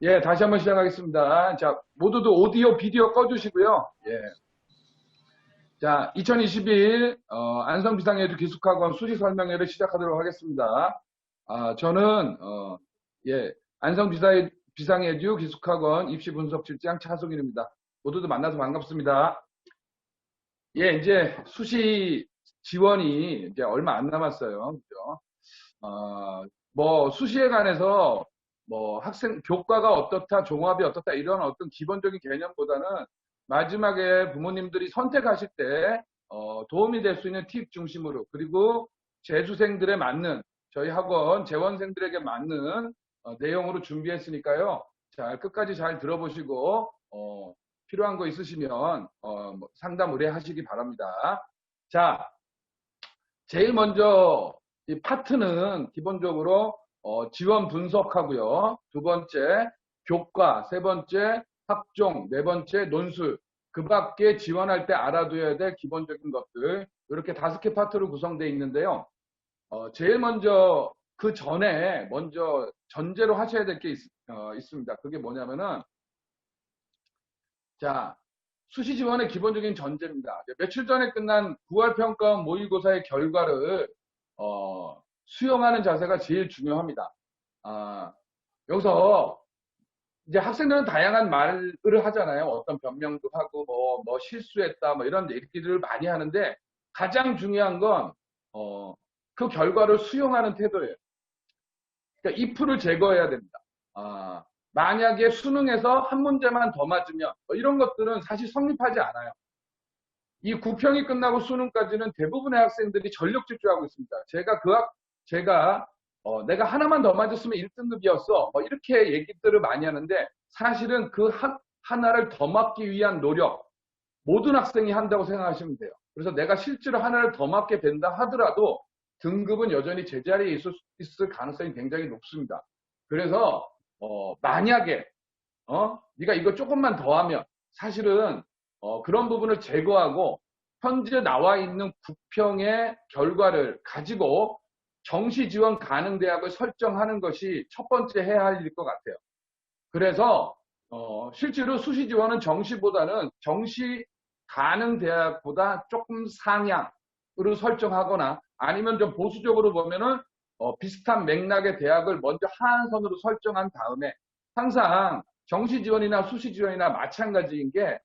예, 다시 한번 시작하겠습니다. 자, 모두도 오디오, 비디오 꺼주시고요. 예. 자, 2021 안성 비상예주 기숙학원 수시 설명회를 시작하도록 하겠습니다. 저는 예, 안성 비상예주 기숙학원 입시 분석 실장 차승일입니다. 모두도 만나서 반갑습니다. 예, 이제 수시 지원이 이제 얼마 안 남았어요. 그죠? 뭐 수시에 관해서 뭐 학생 교과가 어떻다, 종합이 어떻다 이런 어떤 기본적인 개념보다는 마지막에 부모님들이 선택하실 때 도움이 될 수 있는 팁 중심으로 그리고 재수생들에 맞는 저희 학원 재원생들에게 맞는 내용으로 준비했으니까요. 자, 끝까지 잘 들어보시고 필요한 거 있으시면 뭐 상담 의뢰하시기 바랍니다. 자, 제일 먼저 이 파트는 기본적으로 지원 분석하고요. 두 번째 교과, 세 번째 학종, 네 번째 논술. 그 밖에 지원할 때 알아둬야 될 기본적인 것들 이렇게 5개 파트로 구성되어 있는데요. 제일 먼저 그 전에 먼저 전제로 하셔야 될 게 있습니다. 그게 뭐냐면은 자, 수시 지원의 기본적인 전제입니다. 며칠 전에 끝난 9월 평가 모의고사의 결과를 수용하는 자세가 제일 중요합니다. 아, 여기서 이제 학생들은 다양한 말을 하잖아요. 어떤 변명도 하고 뭐 실수했다 뭐 이런 얘기들을 많이 하는데 가장 중요한 건 그 결과를 수용하는 태도예요. 그러니까 if를 제거해야 됩니다. 만약에 수능에서 한 문제만 더 맞으면 뭐 이런 것들은 사실 성립하지 않아요. 이 구평이 끝나고 수능까지는 대부분의 학생들이 전력 질주하고 있습니다. 제가 내가 하나만 더 맞았으면 1등급이었어. 뭐 이렇게 얘기들을 많이 하는데 사실은 그 하나를 더 맞기 위한 노력 모든 학생이 한다고 생각하시면 돼요. 그래서 내가 실제로 하나를 더 맞게 된다 하더라도 등급은 여전히 제자리에 있을 가능성이 굉장히 높습니다. 그래서 만약에 네가 이거 조금만 더 하면 사실은 그런 부분을 제거하고 현재 나와 있는 구평의 결과를 가지고 정시 지원 가능 대학을 설정하는 것이 첫 번째 해야 할 일일 것 같아요. 그래서 실제로 수시 지원은 정시보다는 정시 가능 대학보다 조금 상향으로 설정하거나 아니면 좀 보수적으로 보면은 비슷한 맥락의 대학을 먼저 하한선으로 설정한 다음에 항상 정시 지원이나 수시 지원이나 마찬가지인 게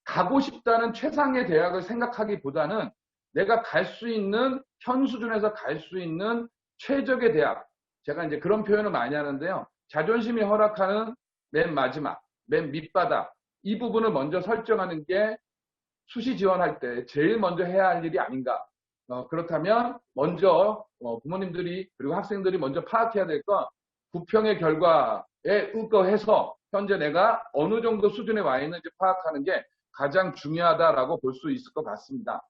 가고 싶다는 최상의 대학을 생각하기보다는 내가 갈 수 있는 현 수준에서 갈 수 있는 최적의 대학 제가 이제 그런 표현을 많이 하는데요. 자존심이 허락하는 맨 마지막, 맨 밑바닥 이 부분을 먼저 설정하는 게 수시 지원할 때 제일 먼저 해야 할 일이 아닌가. 그렇다면 먼저 부모님들이 그리고 학생들이 먼저 파악해야 될 건 부평의 결과에 의거해서 현재 내가 어느 정도 수준에 와 있는지 파악하는 게 가장 중요하다라고 볼 수 있을 것 같습니다.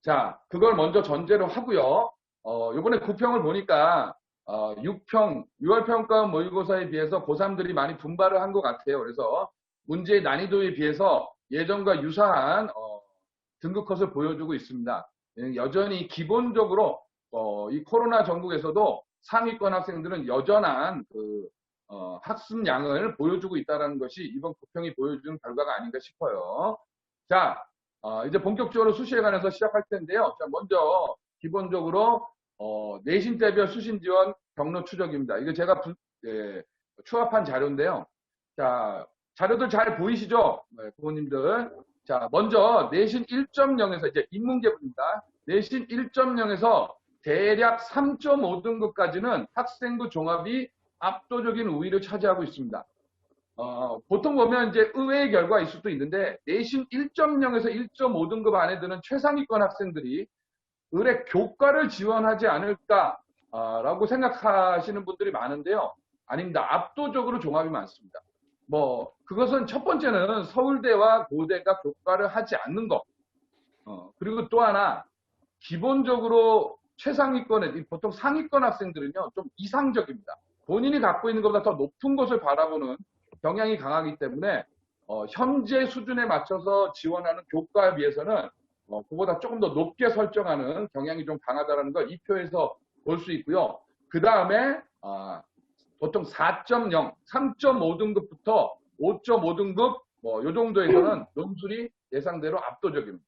자, 그걸 먼저 전제로 하고요. 요번에 9평을 보니까 6평, 6월 평가 모의고사에 비해서 고3들이 많이 분발을 한 것 같아요. 그래서 문제의 난이도에 비해서 예전과 유사한 등급 컷을 보여주고 있습니다. 여전히 기본적으로 이 코로나 전국에서도 상위권 학생들은 여전한 학습량을 보여주고 있다는 것이 이번 9평이 보여준 결과가 아닌가 싶어요. 자, 이제 본격적으로 수시에 관해서 시작할 텐데요. 자, 먼저 기본적으로 내신 대별 수신 지원 경로 추적입니다. 이거 제가 추합한 자료인데요. 자, 자료들 잘 보이시죠? 네, 부모님들. 자, 먼저 내신 1.0에서 이제 인문계입니다. 내신 1.0에서 대략 3.5등급까지는 학생부 종합이 압도적인 우위를 차지하고 있습니다. 보통 보면 이제 의외의 결과가 있을 수도 있는데 내신 1.0에서 1.5등급 안에 드는 최상위권 학생들이 의뢰 교과를 지원하지 않을까라고 생각하시는 분들이 많은데요. 아닙니다. 압도적으로 종합이 많습니다. 뭐 그것은 첫 번째는 서울대와 고대가 교과를 하지 않는 것. 그리고 또 하나 기본적으로 최상위권에 보통 상위권 학생들은요 좀 이상적입니다. 본인이 갖고 있는 것보다 더 높은 것을 바라보는 경향이 강하기 때문에 현재 수준에 맞춰서 지원하는 교과에 비해서는 그보다 조금 더 높게 설정하는 경향이 좀 강하다는 걸 이 표에서 볼 수 있고요. 그 다음에 보통 4.0, 3.5등급부터 5.5등급 요 정도에서는 논술이 예상대로 압도적입니다.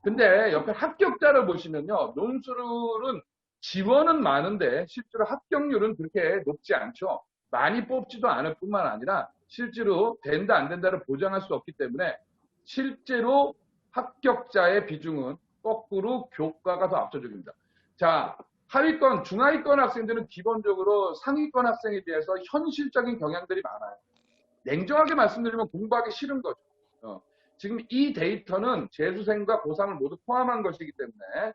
근데 옆에 합격자를 보시면요. 논술은 지원은 많은데 실제로 합격률은 그렇게 높지 않죠. 많이 뽑지도 않을 뿐만 아니라 실제로 된다 안 된다를 보장할 수 없기 때문에 실제로 합격자의 비중은 거꾸로 교과가 더 압도적입니다. 자, 하위권, 중하위권 학생들은 기본적으로 상위권 학생에 비해서 현실적인 경향들이 많아요. 냉정하게 말씀드리면 공부하기 싫은 거죠. 지금 이 데이터는 재수생과 고3을 모두 포함한 것이기 때문에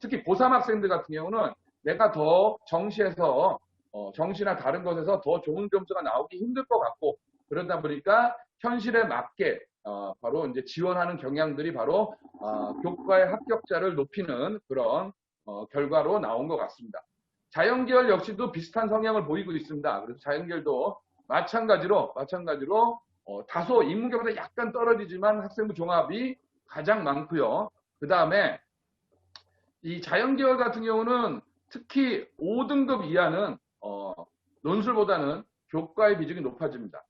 특히 고3 학생들 같은 경우는 내가 더 정시에서 정시나 다른 것에서 더 좋은 점수가 나오기 힘들 것 같고 그러다 보니까 현실에 맞게 바로 이제 지원하는 경향들이 바로 교과의 합격자를 높이는 그런 결과로 나온 것 같습니다. 자연계열 역시도 비슷한 성향을 보이고 있습니다. 그래서 자연계열도 마찬가지로 다소 인문계보다 약간 떨어지지만 학생부 종합이 가장 많고요. 그 다음에 이 자연계열 같은 경우는 특히 5등급 이하는 논술보다는 교과의 비중이 높아집니다.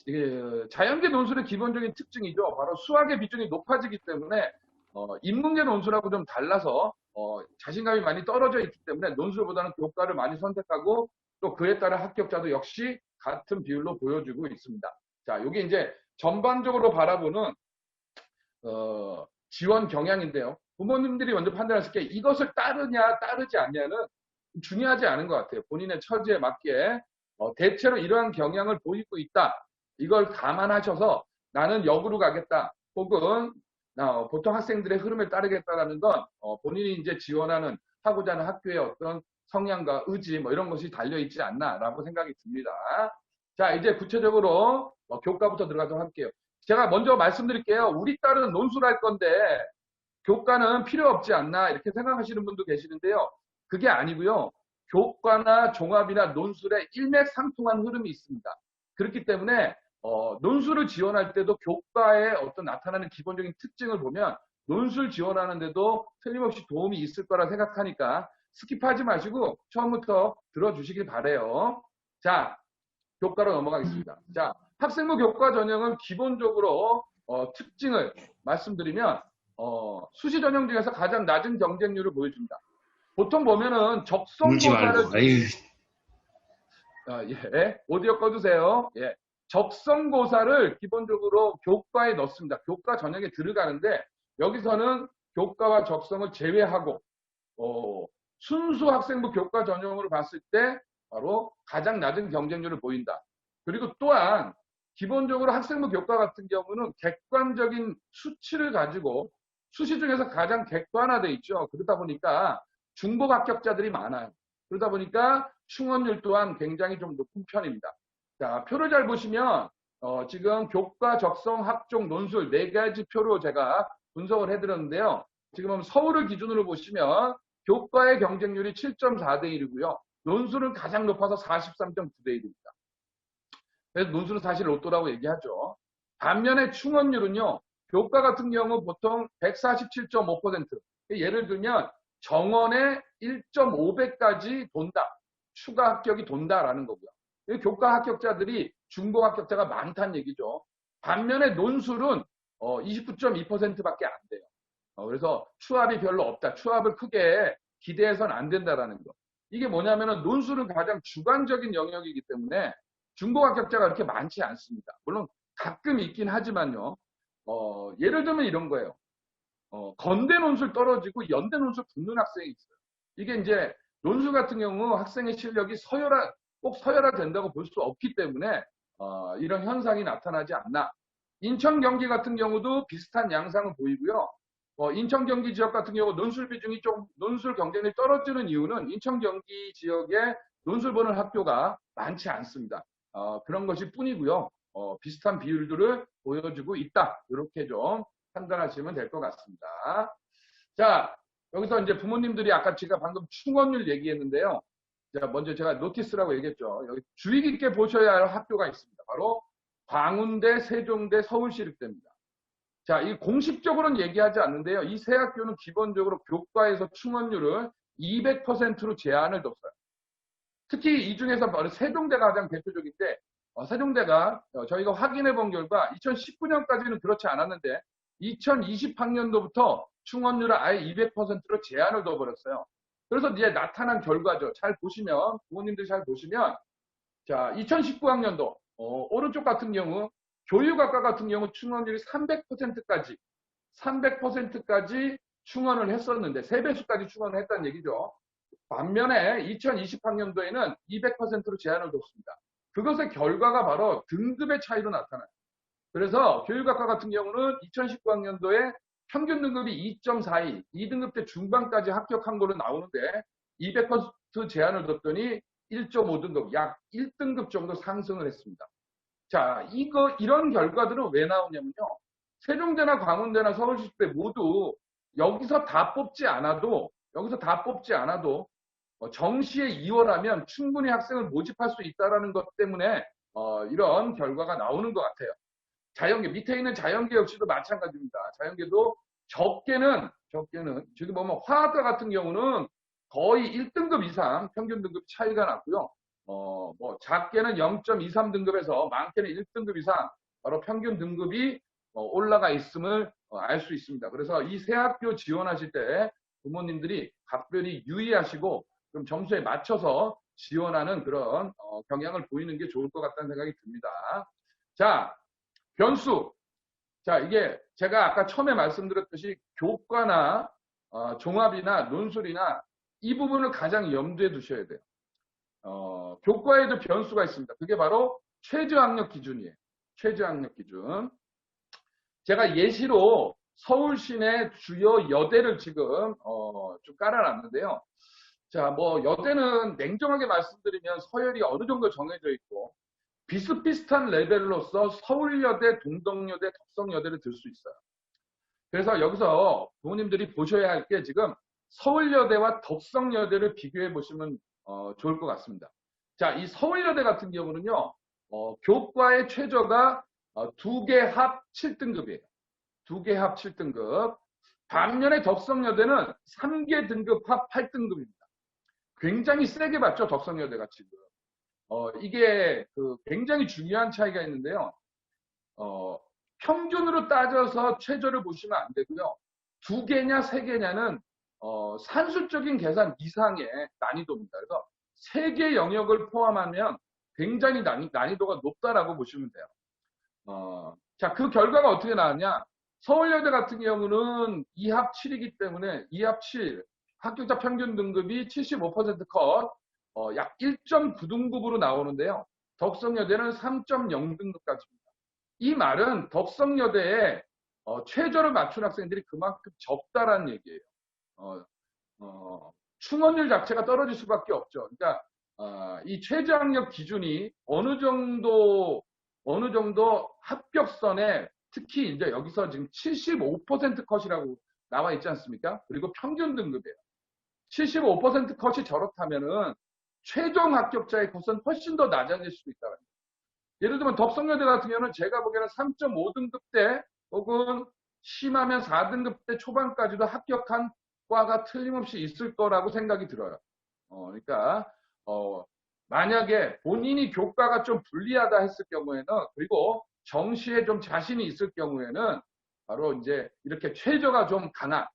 이게 자연계 논술의 기본적인 특징이죠. 바로 수학의 비중이 높아지기 때문에 인문계 논술하고 좀 달라서 자신감이 많이 떨어져 있기 때문에 논술보다는 교과를 많이 선택하고 또 그에 따라 합격자도 역시 같은 비율로 보여주고 있습니다. 자, 이게 이제 전반적으로 바라보는 지원 경향인데요. 부모님들이 먼저 판단했을 때 이것을 따르냐 따르지 않냐는 중요하지 않은 것 같아요. 본인의 처지에 맞게 대체로 이러한 경향을 보이고 있다. 이걸 감안하셔서 나는 역으로 가겠다. 혹은 보통 학생들의 흐름을 따르겠다라는 건 본인이 이제 지원하는 하고자 하는 학교의 어떤 성향과 의지 뭐 이런 것이 달려있지 않나라고 생각이 듭니다. 자, 이제 구체적으로 교과부터 들어가도록 할게요. 제가 먼저 말씀드릴게요. 우리 딸은 논술할 건데 교과는 필요 없지 않나 이렇게 생각하시는 분도 계시는데요. 그게 아니고요. 교과나 종합이나 논술에 일맥상통한 흐름이 있습니다. 그렇기 때문에 논술을 지원할 때도 교과에 어떤 나타나는 기본적인 특징을 보면 논술 지원하는데도 틀림없이 도움이 있을 거라 생각하니까 스킵하지 마시고 처음부터 들어주시길 바래요. 자, 교과로 넘어가겠습니다. 자, 학생부 교과 전형은 기본적으로 특징을 말씀드리면 수시 전형 중에서 가장 낮은 경쟁률을 보여줍니다. 보통 보면은 적성고사를 예, 오디오 꺼주세요. 예, 적성고사를 기본적으로 교과에 넣습니다. 교과 전형에 들어가는데 여기서는 교과와 적성을 제외하고 순수 학생부 교과 전형으로 봤을 때 바로 가장 낮은 경쟁률을 보인다. 그리고 또한 기본적으로 학생부 교과 같은 경우는 객관적인 수치를 가지고 수시 중에서 가장 객관화되어 있죠. 그러다 보니까 중복 합격자들이 많아요. 그러다 보니까 충원율 또한 굉장히 좀 높은 편입니다. 자, 표를 잘 보시면 지금 교과, 적성, 학종, 논술 4가지 표로 제가 분석을 해드렸는데요. 지금 서울을 기준으로 보시면 교과의 경쟁률이 7.4대 1이고요. 논술은 가장 높아서 43.9대 1입니다. 그래서 논술은 사실 로또라고 얘기하죠. 반면에 충원율은요. 교과 같은 경우 보통 147.5%. 예를 들면 정원에 1.5배까지 돈다. 추가 합격이 돈다라는 거고요. 교과 합격자들이 중복 합격자가 많다는 얘기죠. 반면에 논술은 29.2%밖에 안 돼요. 그래서 추합이 별로 없다. 추합을 크게 기대해서는 안 된다라는 거. 이게 뭐냐면은 논술은 가장 주관적인 영역이기 때문에 중복 합격자가 그렇게 많지 않습니다. 물론 가끔 있긴 하지만요. 예를 들면 이런 거예요. 건대 논술 떨어지고 연대 논술 붙는 학생이 있어요. 이게 이제 논술 같은 경우 학생의 실력이 꼭 서열화 된다고 볼 수 없기 때문에 이런 현상이 나타나지 않나. 인천 경기 같은 경우도 비슷한 양상을 보이고요. 인천 경기 지역 같은 경우 논술 비중이 논술 경쟁력이 떨어지는 이유는 인천 경기 지역에 논술 보는 학교가 많지 않습니다. 그런 것일 뿐이고요. 비슷한 비율들을 보여주고 있다. 이렇게 좀 판단하시면 될 것 같습니다. 자, 여기서 이제 부모님들이 아까 제가 방금 충원율 얘기했는데요. 자, 먼저 제가 노티스라고 얘기했죠. 여기 주의 깊게 보셔야 할 학교가 있습니다. 바로 광운대, 세종대, 서울시립대입니다. 자, 이 공식적으로는 얘기하지 않는데요. 이 세 학교는 기본적으로 교과에서 충원율을 200%로 제한을 뒀어요. 특히 이 중에서 바로 세종대가 가장 대표적인데, 세종대가 저희가 확인해 본 결과 2019년까지는 그렇지 않았는데 2020학년도부터 충원율을 아예 200%로 제한을 둬버렸어요. 그래서 이제 나타난 결과죠. 잘 보시면, 부모님들 잘 보시면, 자, 2019학년도 오른쪽 같은 경우 교육학과 같은 경우 충원율이 300%까지 충원을 했었는데 3배수까지 충원을 했다는 얘기죠. 반면에 2020학년도에는 200%로 제한을 뒀습니다. 그것의 결과가 바로 등급의 차이로 나타나요. 그래서 교육학과 같은 경우는 2019학년도에 평균 등급이 2.42, 2등급 때 중반까지 합격한 거로 나오는데 200% 제한을 뒀더니 1.5등급, 약 1등급 정도 상승을 했습니다. 자, 이런 결과들은 왜 나오냐면요. 세종대나 광운대나 서울시대 모두 여기서 다 뽑지 않아도 정시에 2월하면 충분히 학생을 모집할 수 있다는 것 때문에 이런 결과가 나오는 것 같아요. 자연계, 밑에 있는 자연계 역시도 마찬가지입니다. 자연계도 적게는 지금 보면 화학과 같은 경우는 거의 1등급 이상 평균 등급 차이가 났고요. 작게는 0.23등급에서 많게는 1등급 이상 바로 평균 등급이 올라가 있음을 알 수 있습니다. 그래서 이 새 학교 지원하실 때 부모님들이 각별히 유의하시고 좀 점수에 맞춰서 지원하는 그런 경향을 보이는 게 좋을 것 같다는 생각이 듭니다. 자, 변수. 자, 이게 제가 아까 처음에 말씀드렸듯이 교과나 종합이나 논술이나 이 부분을 가장 염두에 두셔야 돼요. 교과에도 변수가 있습니다. 그게 바로 최저학력 기준이에요. 최저학력 기준. 제가 예시로 서울 시내 주요 여대를 지금 좀 깔아놨는데요. 자, 여대는 냉정하게 말씀드리면 서열이 어느 정도 정해져 있고 비슷비슷한 레벨로서 서울여대, 동덕여대, 덕성여대를 들 수 있어요. 그래서 여기서 부모님들이 보셔야 할 게 지금 서울여대와 덕성여대를 비교해 보시면 좋을 것 같습니다. 자, 이 서울여대 같은 경우는요, 교과의 최저가 2개 합 7등급이에요. 2개 합 7등급. 반면에 덕성여대는 3개 등급 합 8등급입니다. 굉장히 세게 봤죠, 덕성여대가 지금. 이게 굉장히 중요한 차이가 있는데요. 평균으로 따져서 최저를 보시면 안 되고요. 2개냐 3개냐는 산술적인 계산 이상의 난이도입니다. 그래서 3개 영역을 포함하면 굉장히 난이도가 높다라고 보시면 돼요. 자, 그 결과가 어떻게 나왔냐? 서울여대 같은 경우는 2합 7이기 때문에 2합 7, 합격자 평균 등급이 75% 컷, 약 1.9등급으로 나오는데요. 덕성여대는 3.0등급까지입니다. 이 말은 덕성여대에 최저를 맞춘 학생들이 그만큼 적다라는 얘기예요. 충원율 자체가 떨어질 수밖에 없죠. 그러니까 이 최저학력 기준이 어느 정도 합격선에 특히 이제 여기서 지금 75% 컷이라고 나와 있지 않습니까? 그리고 평균 등급이에요. 75% 컷이 저렇다면은 최종 합격자의 컷은 훨씬 더 낮아질 수도 있다. 예를 들면 덕성여대 같은 경우는 제가 보기에는 3.5등급 대 혹은 심하면 4등급 대 초반까지도 합격한 과가 틀림없이 있을 거라고 생각이 들어요. 그러니까 만약에 본인이 교과가 좀 불리하다 했을 경우에는 그리고 정시에 좀 자신이 있을 경우에는 바로 이제 이렇게 최저가 좀 강한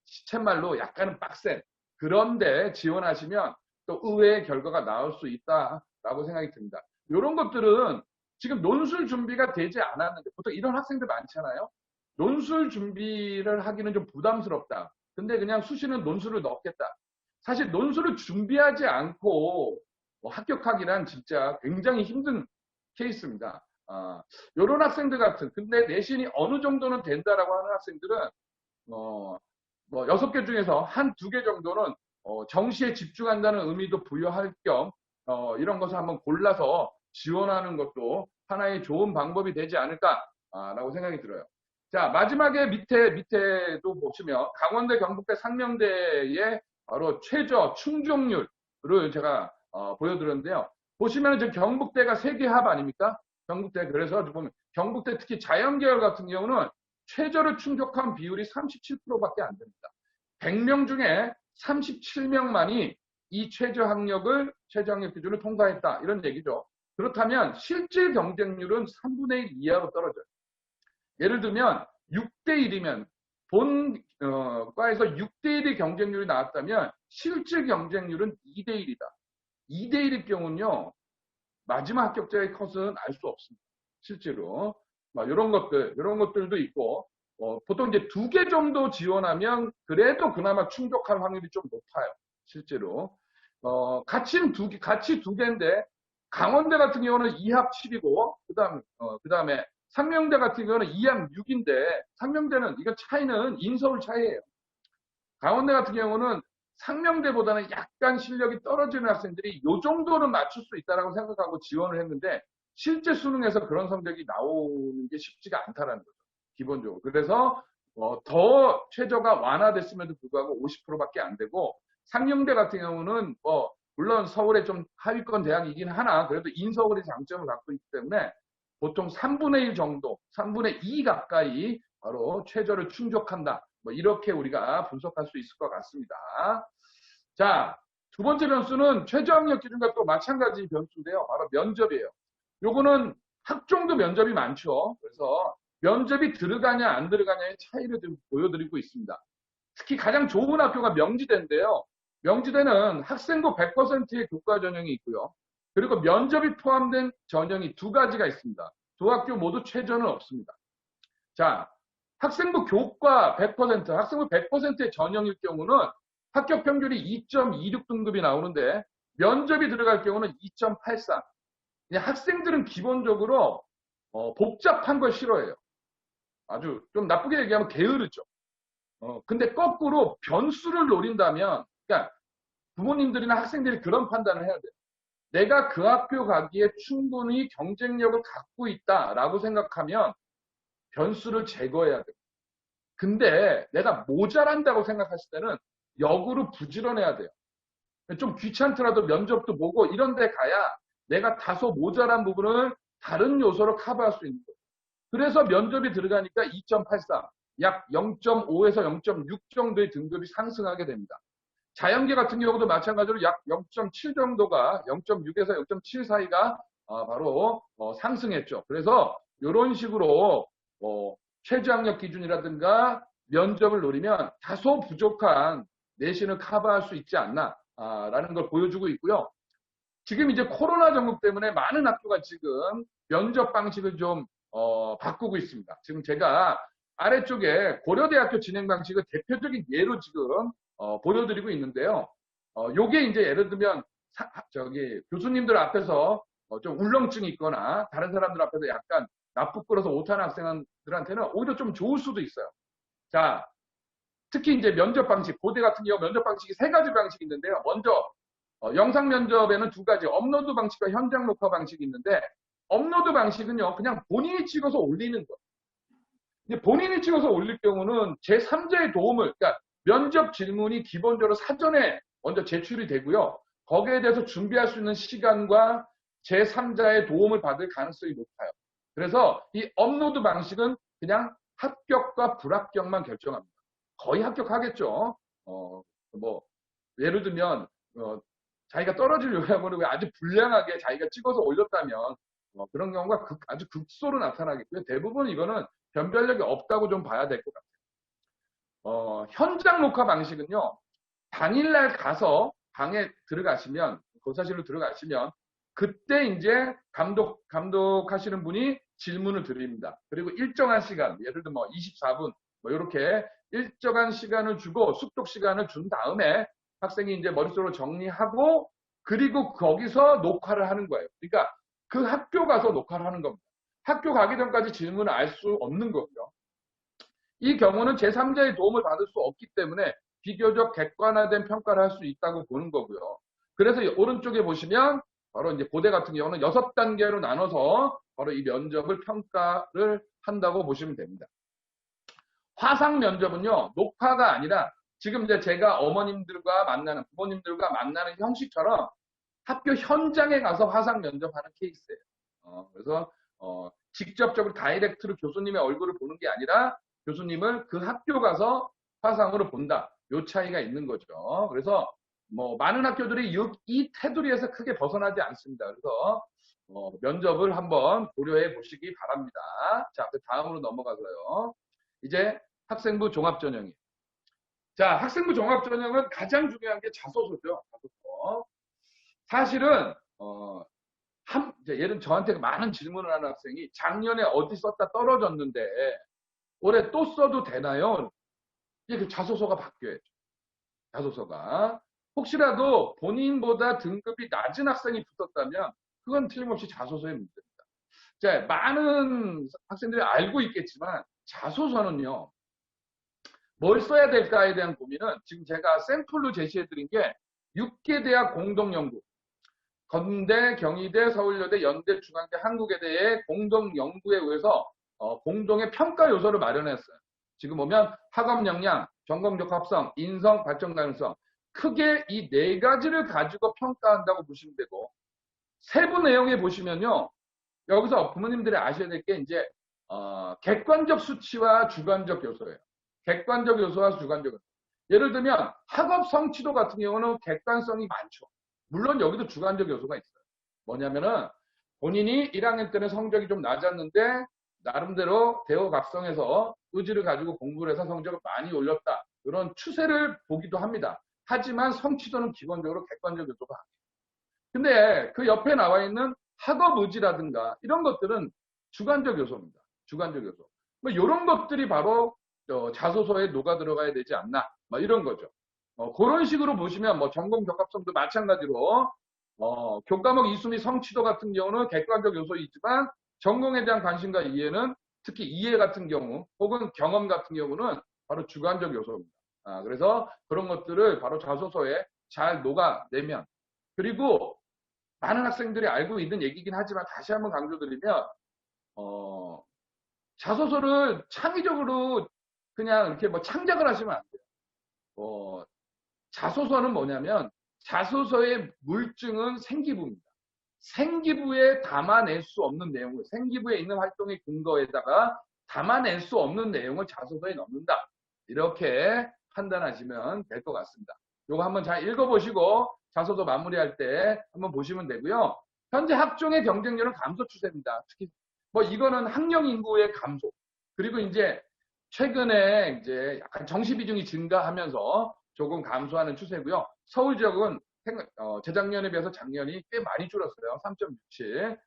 시쳇말로 약간은 빡센 그런데 지원하시면 또 의외의 결과가 나올 수 있다라고 생각이 듭니다. 이런 것들은 지금 논술 준비가 되지 않았는데 보통 이런 학생들 많잖아요. 논술 준비를 하기는 좀 부담스럽다. 근데 그냥 수시는 논술을 넣겠다. 사실 논술을 준비하지 않고 합격하기란 진짜 굉장히 힘든 케이스입니다. 이런 학생들 같은 근데 내신이 어느 정도는 된다라고 하는 학생들은 6개 중에서 한 2개 정도는 정시에 집중한다는 의미도 부여할 겸 이런 것을 한번 골라서 지원하는 것도 하나의 좋은 방법이 되지 않을까라고 생각이 들어요. 자, 마지막에 밑에도 보시면 강원대, 경북대, 상명대의 바로 최저 충족률을 제가 보여드렸는데요. 보시면 지금 경북대가 3개 합 아닙니까? 경북대 그래서 보면 경북대 특히 자연계열 같은 경우는 최저를 충족한 비율이 37%밖에 안 됩니다. 100명 중에 37명만이 이 최저학력 기준을 통과했다. 이런 얘기죠. 그렇다면 실질 경쟁률은 3분의 1 이하로 떨어져요. 예를 들면 6대 1이면 본 과에서 6대 1의 경쟁률이 나왔다면 실질 경쟁률은 2대 1이다. 2대 1일 경우는요. 마지막 합격자의 컷은 알 수 없습니다. 실제로. 이런 것들도 있고, 보통 이제 2개 정도 지원하면 그래도 그나마 충족할 확률이 좀 높아요. 실제로. 같이 두 개인데, 강원대 같은 경우는 2합 7이고, 그 다음에 상명대 같은 경우는 2합 6인데, 상명대는, 이거 차이는 인서울 차이예요. 강원대 같은 경우는 상명대보다는 약간 실력이 떨어지는 학생들이 이 정도는 맞출 수 있다고 생각하고 지원을 했는데 실제 수능에서 그런 성적이 나오는 게 쉽지가 않다는 거죠. 기본적으로. 그래서 더 최저가 완화됐음에도 불구하고 50%밖에 안 되고 상명대 같은 경우는 물론 서울의 좀 하위권 대학이긴 하나 그래도 인서울의 장점을 갖고 있기 때문에 보통 3분의 1 정도, 3분의 2 가까이 바로 최저를 충족한다. 이렇게 우리가 분석할 수 있을 것 같습니다. 자, 두 번째 변수는 최저학력 기준과 또 마찬가지 변수인데요. 바로 면접이에요. 요거는 학종도 면접이 많죠. 그래서 면접이 들어가냐 안 들어가냐의 차이를 좀 보여드리고 있습니다. 특히 가장 좋은 학교가 명지대인데요. 명지대는 학생부 100%의 교과 전형이 있고요. 그리고 면접이 포함된 전형이 두 가지가 있습니다. 두 학교 모두 최저는 없습니다. 자, 학생부 교과 100%, 학생부 100%의 전형일 경우는 합격 평균이 2.26 등급이 나오는데 면접이 들어갈 경우는 2.83. 학생들은 기본적으로 복잡한 걸 싫어해요. 아주 좀 나쁘게 얘기하면 게으르죠. 근데 거꾸로 변수를 노린다면, 그러니까 부모님들이나 학생들이 그런 판단을 해야 돼요. 내가 그 학교 가기에 충분히 경쟁력을 갖고 있다라고 생각하면 변수를 제거해야 돼요. 근데 내가 모자란다고 생각했을 때는 역으로 부지런해야 돼요. 좀 귀찮더라도 면접도 보고 이런 데 가야 내가 다소 모자란 부분을 다른 요소로 커버할 수 있는 거예요. 그래서 면접이 들어가니까 2.83, 약 0.5에서 0.6 정도의 등급이 상승하게 됩니다. 자연계 같은 경우도 마찬가지로 약 0.7 정도가 0.6에서 0.7 사이가 바로 상승했죠. 그래서 이런 식으로 최저학력 기준이라든가 면접을 노리면 다소 부족한 내신을 커버할 수 있지 않나라는 걸 보여주고 있고요. 지금 이제 코로나 전국 때문에 많은 학교가 지금 면접 방식을 좀 바꾸고 있습니다. 지금 제가 아래쪽에 고려대학교 진행 방식을 대표적인 예로 지금 보여드리고 있는데요. 요게 이제 예를 들면 교수님들 앞에서 좀 울렁증이 있거나 다른 사람들 앞에서 약간 나쁘끌어서 못하는 학생들한테는 오히려 좀 좋을 수도 있어요. 자, 특히 이제 면접 방식, 고대 같은 경우 면접 방식이 세 가지 방식이 있는데요. 먼저 영상 면접에는 두 가지, 업로드 방식과 현장 녹화 방식이 있는데 업로드 방식은요, 그냥 본인이 찍어서 올리는 거예요. 근데 본인이 찍어서 올릴 경우는 제3자의 도움을, 그러니까 면접 질문이 기본적으로 사전에 먼저 제출이 되고요. 거기에 대해서 준비할 수 있는 시간과 제3자의 도움을 받을 가능성이 높아요. 그래서 이 업로드 방식은 그냥 합격과 불합격만 결정합니다. 거의 합격하겠죠. 예를 들면, 자기가 떨어질 요양을 아주 불량하게 자기가 찍어서 올렸다면, 그런 경우가 아주 극소로 나타나겠고요. 대부분 이거는 변별력이 없다고 좀 봐야 될 것 같아요. 현장 녹화 방식은요, 당일날 가서 방에 들어가시면, 교사실로 들어가시면, 그때 이제 감독하시는 분이 질문을 드립니다. 그리고 일정한 시간, 예를 들면 24분, 이렇게 일정한 시간을 주고 숙독 시간을 준 다음에 학생이 이제 머릿속으로 정리하고 그리고 거기서 녹화를 하는 거예요. 그러니까 그 학교 가서 녹화를 하는 겁니다. 학교 가기 전까지 질문을 알 수 없는 거고요. 이 경우는 제3자의 도움을 받을 수 없기 때문에 비교적 객관화된 평가를 할 수 있다고 보는 거고요. 그래서 오른쪽에 보시면 바로 이제 고대 같은 경우는 6단계로 나눠서 바로 이 면접을 평가를 한다고 보시면 됩니다. 화상 면접은요, 녹화가 아니라 지금 이제 제가 어머님들과 만나는, 부모님들과 만나는 형식처럼 학교 현장에 가서 화상 면접하는 케이스예요. 그래서 직접적으로 다이렉트로 교수님의 얼굴을 보는 게 아니라 교수님을 그 학교 가서 화상으로 본다. 요 차이가 있는 거죠. 그래서 많은 학교들이 이 테두리에서 크게 벗어나지 않습니다. 그래서 면접을 한번 고려해 보시기 바랍니다. 자, 그 다음으로 넘어가서요. 이제 학생부 종합전형이. 자, 학생부 종합전형은 가장 중요한 게 자소서죠. 자소서. 사실은 이제 예를 저한테 많은 질문을 하는 학생이 작년에 어디 썼다 떨어졌는데 올해 또 써도 되나요? 이게 그 자소서가 바뀌어야죠. 자소서가. 혹시라도 본인보다 등급이 낮은 학생이 붙었다면 그건 틀림없이 자소서의 문제입니다. 자, 많은 학생들이 알고 있겠지만 자소서는요. 뭘 써야 될까에 대한 고민은 지금 제가 샘플로 제시해드린 게 6개 대학 공동연구 건대, 경희대, 서울여대, 연대, 중앙대, 한국외대의 공동연구에 의해서 공동의 평가 요소를 마련했어요. 지금 보면 학업 역량, 전공적 합성, 인성, 발전 가능성 크게 이 네 가지를 가지고 평가한다고 보시면 되고 세부 내용에 보시면요. 여기서 부모님들이 아셔야 될 게 이제 객관적 수치와 주관적 요소예요. 객관적 요소와 주관적 요소. 예를 들면 학업 성취도 같은 경우는 객관성이 많죠. 물론 여기도 주관적 요소가 있어요. 뭐냐면은 본인이 1학년 때는 성적이 좀 낮았는데 나름대로 대호 각성해서 의지를 가지고 공부를 해서 성적을 많이 올렸다. 이런 추세를 보기도 합니다. 하지만 성취도는 기본적으로 객관적 요소가 아니에요. 근데 그 옆에 나와 있는 학업 의지라든가 이런 것들은 주관적 요소입니다. 주관적 요소. 이런 것들이 바로 자소서에 녹아 들어가야 되지 않나. 이런 거죠. 그런 식으로 보시면 전공 적합성도 마찬가지로 교과목 이수 및 성취도 같은 경우는 객관적 요소이지만 전공에 대한 관심과 이해는 특히 이해 같은 경우 혹은 경험 같은 경우는 바로 주관적 요소입니다. 그래서 그런 것들을 바로 자소서에 잘 녹아내면 그리고 많은 학생들이 알고 있는 얘기긴 하지만 다시 한번 강조드리면 자소서를 창의적으로 그냥 이렇게 창작을 하시면 안 돼요. 자소서는 뭐냐면 자소서의 물증은 생기부입니다. 생기부에 담아낼 수 없는 내용을 생기부에 있는 활동의 근거에다가 담아낼 수 없는 내용을 자소서에 넣는다. 이렇게 판단하시면 될 것 같습니다. 이거 한번 잘 읽어보시고 자소서 마무리할 때 한번 보시면 되고요. 현재 학종의 경쟁률은 감소 추세입니다. 특히 이거는 학령 인구의 감소 그리고 이제 최근에 이제 약간 정시 비중이 증가하면서 조금 감소하는 추세고요. 서울 지역은 재작년에 비해서 작년이 꽤 많이 줄었어요. 3.67.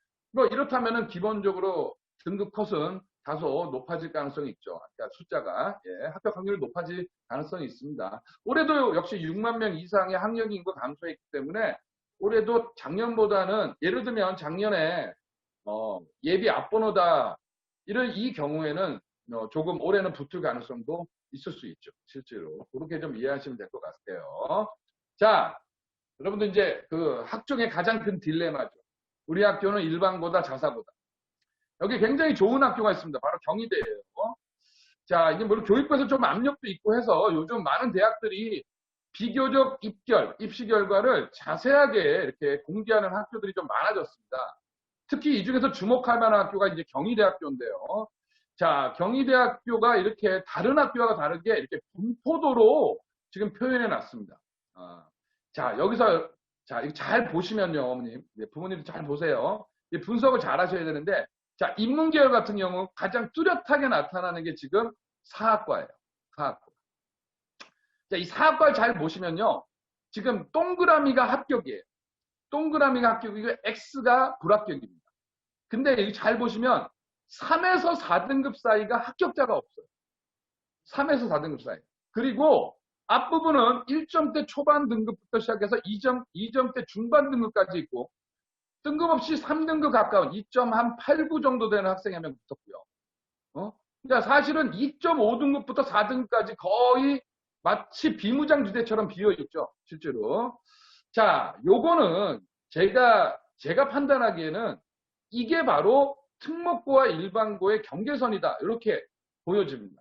이렇다면은 기본적으로 등급 컷은 다소 높아질 가능성이 있죠. 그러니까 숫자가 합격 확률이 높아질 가능성이 있습니다. 올해도 역시 6만 명 이상의 학령 인구 감소했기 때문에 올해도 작년보다는 예를 들면 작년에 예비 앞번호다 이 경우에는 조금 올해는 붙을 가능성도 있을 수 있죠. 실제로 그렇게 좀 이해하시면 될 것 같아요. 자, 여러분들 이제 그 학종의 가장 큰 딜레마죠. 우리 학교는 일반고다 자사고다. 여기 굉장히 좋은 학교가 있습니다. 바로 경희대예요. 자, 이게 물론 교육부에서 좀 압력도 있고 해서 요즘 많은 대학들이 비교적 입시 결과를 자세하게 이렇게 공개하는 학교들이 좀 많아졌습니다. 특히 이 중에서 주목할 만한 학교가 이제 경희대학교인데요. 자, 경희대학교가 이렇게 다른 학교와 다르게 이렇게 분포도로 지금 표현해 놨습니다. 자, 여기서, 자, 이거 잘 보시면요, 어머님. 부모님도 잘 보세요. 분석을 잘 하셔야 되는데, 자, 인문계열 같은 경우 가장 뚜렷하게 나타나는 게 지금 사학과예요. 사학과. 자, 이 사학과를 잘 보시면요. 지금 동그라미가 합격이에요. 동그라미가 합격이고, X가 불합격입니다. 근데 여기 잘 보시면 3에서 4등급 사이가 합격자가 없어요. 3에서 4등급 사이. 그리고 앞부분은 1점대 초반 등급부터 시작해서 2점대 중반 등급까지 있고 뜬금없이 3등급 가까운 2.89 정도 되는 학생이 한 명 붙었고요. 그러니까 사실은 2.5등급부터 4등급까지 거의 마치 비무장지대처럼 비어있죠. 실제로. 자, 요거는 제가 판단하기에는 이게 바로 특목고와 일반고의 경계선이다. 이렇게 보여집니다.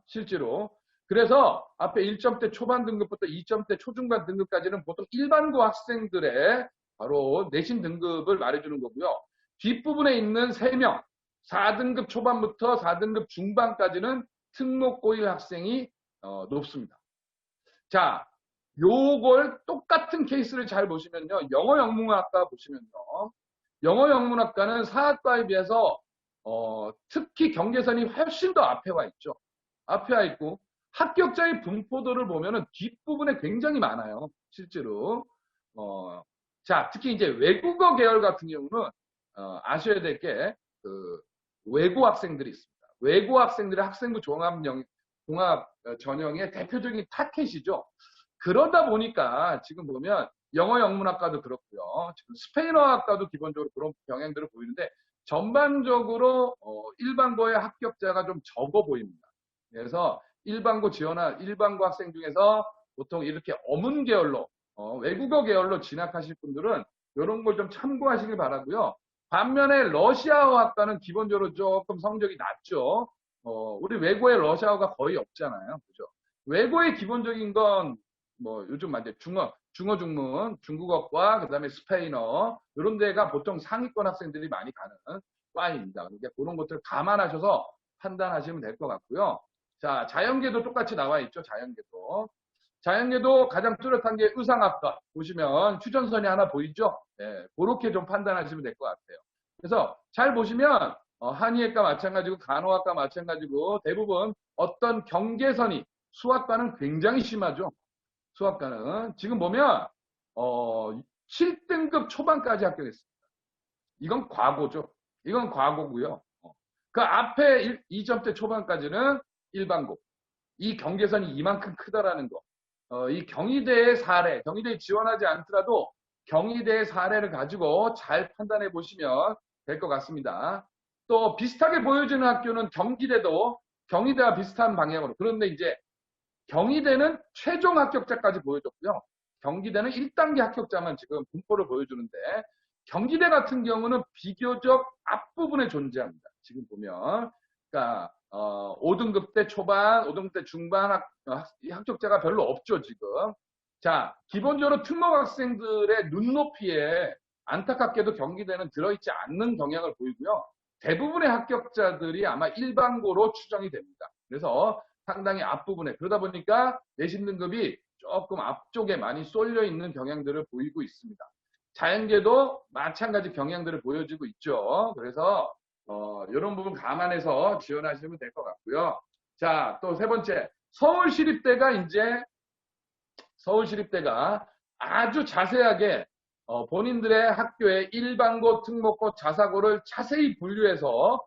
실제로. 그래서 앞에 1점대 초반 등급부터 2점대 초중반 등급까지는 보통 일반고 학생들의 바로 내신 등급을 말해주는 거고요. 뒷부분에 있는 3명, 4등급 초반부터 4등급 중반까지는 특목고1 학생이 높습니다. 자, 요걸 똑같은 케이스를 잘 보시면요. 영어 영문학과 보시면요. 영어 영문학과는 사학과에 비해서 특히 경계선이 훨씬 더 앞에 와 있죠. 앞에 와 있고 합격자의 분포도를 보면은 뒷부분에 굉장히 많아요. 실제로. 자, 특히 이제 외국어 계열 같은 경우는 아셔야 될 게 외고 학생들이 있습니다. 외고 학생들의 학생부 종합 전형의 대표적인 타켓이죠. 그러다 보니까 지금 보면 영어 영문학과도 그렇고요. 지금 스페인어학과도 기본적으로 그런 경향들을 보이는데 전반적으로 일반고의 합격자가 좀 적어 보입니다. 그래서 일반고 학생 중에서 보통 이렇게 어문 계열로 외국어 계열로 진학하실 분들은 이런 걸 좀 참고하시길 바라고요. 반면에 러시아어 학과는 기본적으로 조금 성적이 낮죠. 우리 외고에 러시아어가 거의 없잖아요. 그죠? 외고의 기본적인 건 뭐 요즘 이제 중문, 중국어과 그다음에 스페인어 이런 데가 보통 상위권 학생들이 많이 가는 과입니다. 그러니까 그런 것들을 감안하셔서 판단하시면 될 것 같고요. 자, 자연계도 똑같이 나와 있죠. 자연계도 가장 뚜렷한 게 의상학과 보시면 추천선이 하나 보이죠? 네, 그렇게 좀 판단하시면 될 것 같아요. 그래서 잘 보시면 한의학과 마찬가지고 간호학과 마찬가지고 대부분 어떤 경계선이 수학과는 굉장히 심하죠. 수학과는 지금 보면 7등급 초반까지 합격했습니다. 이건 과거죠. 이건 과거고요. 그 앞에 2점대 초반까지는 일반고. 이 경계선이 이만큼 크다라는 거. 이 경희대의 사례, 경희대에 지원하지 않더라도 경희대의 사례를 가지고 잘 판단해 보시면 될 것 같습니다. 또 비슷하게 보여지는 학교는 경기대도 경희대와 비슷한 방향으로. 그런데 이제 경희대는 최종 합격자까지 보여줬고요. 경기대는 1단계 합격자만 지금 분포를 보여주는데 경기대 같은 경우는 비교적 앞부분에 존재합니다. 지금 보면 그러니까 5등급 대 초반, 5등급 대 중반 합격자가 별로 없죠 지금. 자, 기본적으로 특목 학생들의 눈높이에 안타깝게도 경기대는 들어있지 않는 경향을 보이고요. 대부분의 합격자들이 아마 일반고로 추정이 됩니다. 그래서 상당히 앞부분에 그러다 보니까 내신 등급이 조금 앞쪽에 많이 쏠려 있는 경향들을 보이고 있습니다. 자연계도 마찬가지 경향들을 보여주고 있죠. 그래서 이런 부분 감안해서 지원하시면 될 것 같고요. 자, 또 세 번째 서울시립대가 아주 자세하게 본인들의 학교의 일반고, 특목고, 자사고를 자세히 분류해서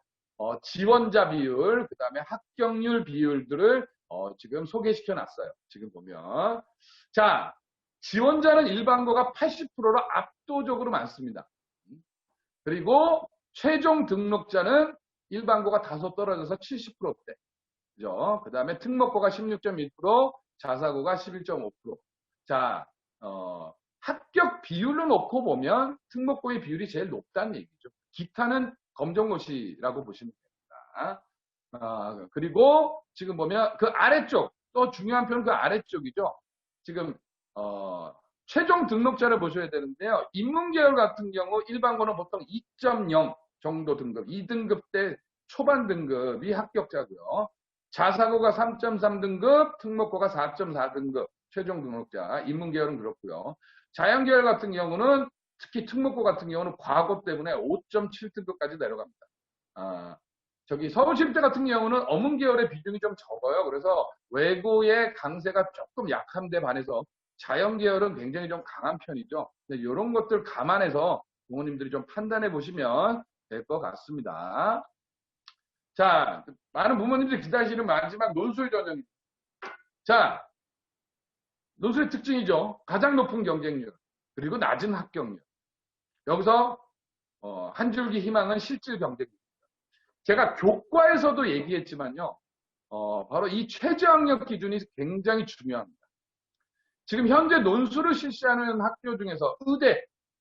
지원자 비율, 그 다음에 합격률 비율들을 지금 소개시켜 놨어요. 지금 보면. 자, 지원자는 일반고가 80%로 압도적으로 많습니다. 그리고 최종 등록자는 일반고가 다소 떨어져서 70%대. 그죠? 그 다음에 특목고가 16.1%, 자사고가 11.5%. 자, 합격 비율로 놓고 보면 특목고의 비율이 제일 높다는 얘기죠. 기타는 검정고시라고 보시면 됩니다. 그리고 지금 보면 그 아래쪽, 또 중요한 표는 그 아래쪽이죠. 지금, 최종 등록자를 보셔야 되는데요. 인문계열 같은 경우 일반고는 보통 2.0 정도 등급, 2등급 대 초반 등급이 합격자고요. 자사고가 3.3등급, 특목고가 4.4등급, 최종 등록자, 인문계열은 그렇고요. 자연계열 같은 경우는 특히 특목고 같은 경우는 과거 때문에 5.7등급까지 내려갑니다. 저기 서울시립대 같은 경우는 어문계열의 비중이 좀 적어요. 그래서 외고의 강세가 조금 약한 데 반해서 자연계열은 굉장히 좀 강한 편이죠. 이런 것들 감안해서 부모님들이 좀 판단해 보시면 될 것 같습니다. 자, 많은 부모님들이 기다리시는 마지막 논술 전형입니다. 자, 논술의 특징이죠. 가장 높은 경쟁률, 그리고 낮은 합격률. 여기서 한 줄기 희망은 실질 경쟁률입니다. 제가 교과에서도 얘기했지만요. 바로 이 최저학력 기준이 굉장히 중요합니다. 지금 현재 논술을 실시하는 학교 중에서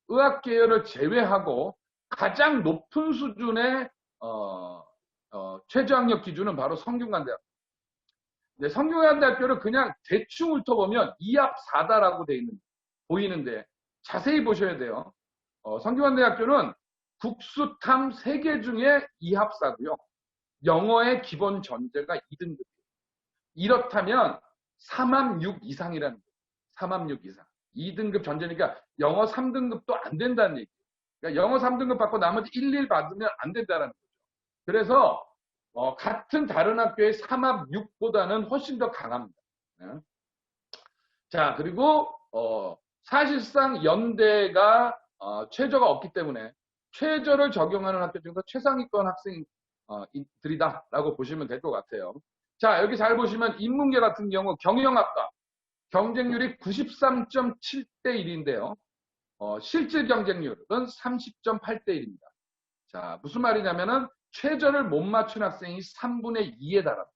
의학 계열을 제외하고 가장 높은 수준의 최저학력 기준은 바로 성균관대학교. 네, 성균관대학교를 그냥 대충 훑어보면 2합 4다라고 보이는데 자세히 보셔야 돼요. 성균관대학교는 국수탐 3개 중에 2합 4고요. 영어의 기본 전제가 2등급이에요. 이렇다면 3합 6 이상이라는 거예요. 3합 6 이상. 2등급 전제니까 영어 3등급도 안 된다는 얘기. 그러니까 영어 3등급 받고 나머지 1, 1 받으면 안 된다는 거죠. 그래서 같은 다른 학교의 3합 6보다는 훨씬 더 강합니다. 네. 자, 그리고 사실상 연대가 최저가 없기 때문에 최저를 적용하는 학교 중에서 최상위권 학생들이다라고 보시면 될 것 같아요. 자, 여기 잘 보시면 인문계 같은 경우 경영학과 경쟁률이 93.7대 1인데요. 실질 경쟁률은 30.8대 1입니다. 자, 무슨 말이냐면은 최저를 못 맞춘 학생이 3분의 2에 달합니다.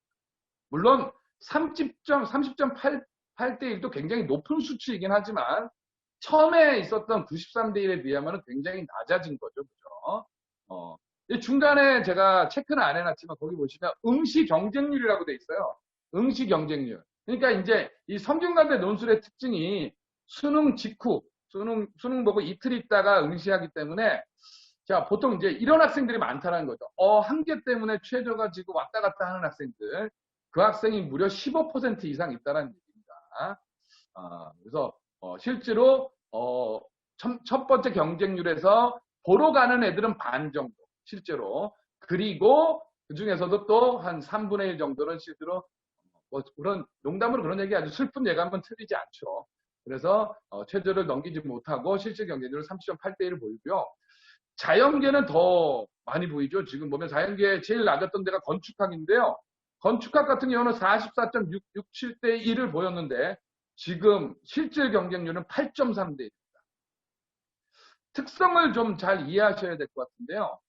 물론 30.8대 1도 굉장히 높은 수치이긴 하지만 처음에 있었던 93대 1에 비하면 굉장히 낮아진 거죠. 그죠? 중간에 제가 체크는 안 해놨지만 거기 보시면 응시 경쟁률이라고 돼 있어요. 응시 경쟁률. 그러니까 이제 이 성균관대 논술의 특징이 수능 직후, 수능 보고 이틀 있다가 응시하기 때문에 자, 보통 이제 이런 학생들이 많다는 거죠. 한계 때문에 최저가 지고 왔다 갔다 하는 학생들. 그 학생이 무려 15% 이상 있다는 얘기입니다. 그래서 실제로 첫 번째 경쟁률에서 보러 가는 애들은 반 정도 실제로. 그리고 그 중에서도 또 한 3분의 1 정도는 실제로 그런 농담으로 그런 얘기 아주 슬픈 예감은 틀리지 않죠. 그래서 최저를 넘기지 못하고 실질 경쟁률은 30.8대 1을 보이고요. 자연계는 더 많이 보이죠. 지금 보면 자연계 제일 낮았던 데가 건축학인데요. 건축학 같은 경우는 44.67대 1을 보였는데 지금 실질 경쟁률은 8.3대 1입니다. 특성을 좀 잘 이해하셔야 될 것 같은데요.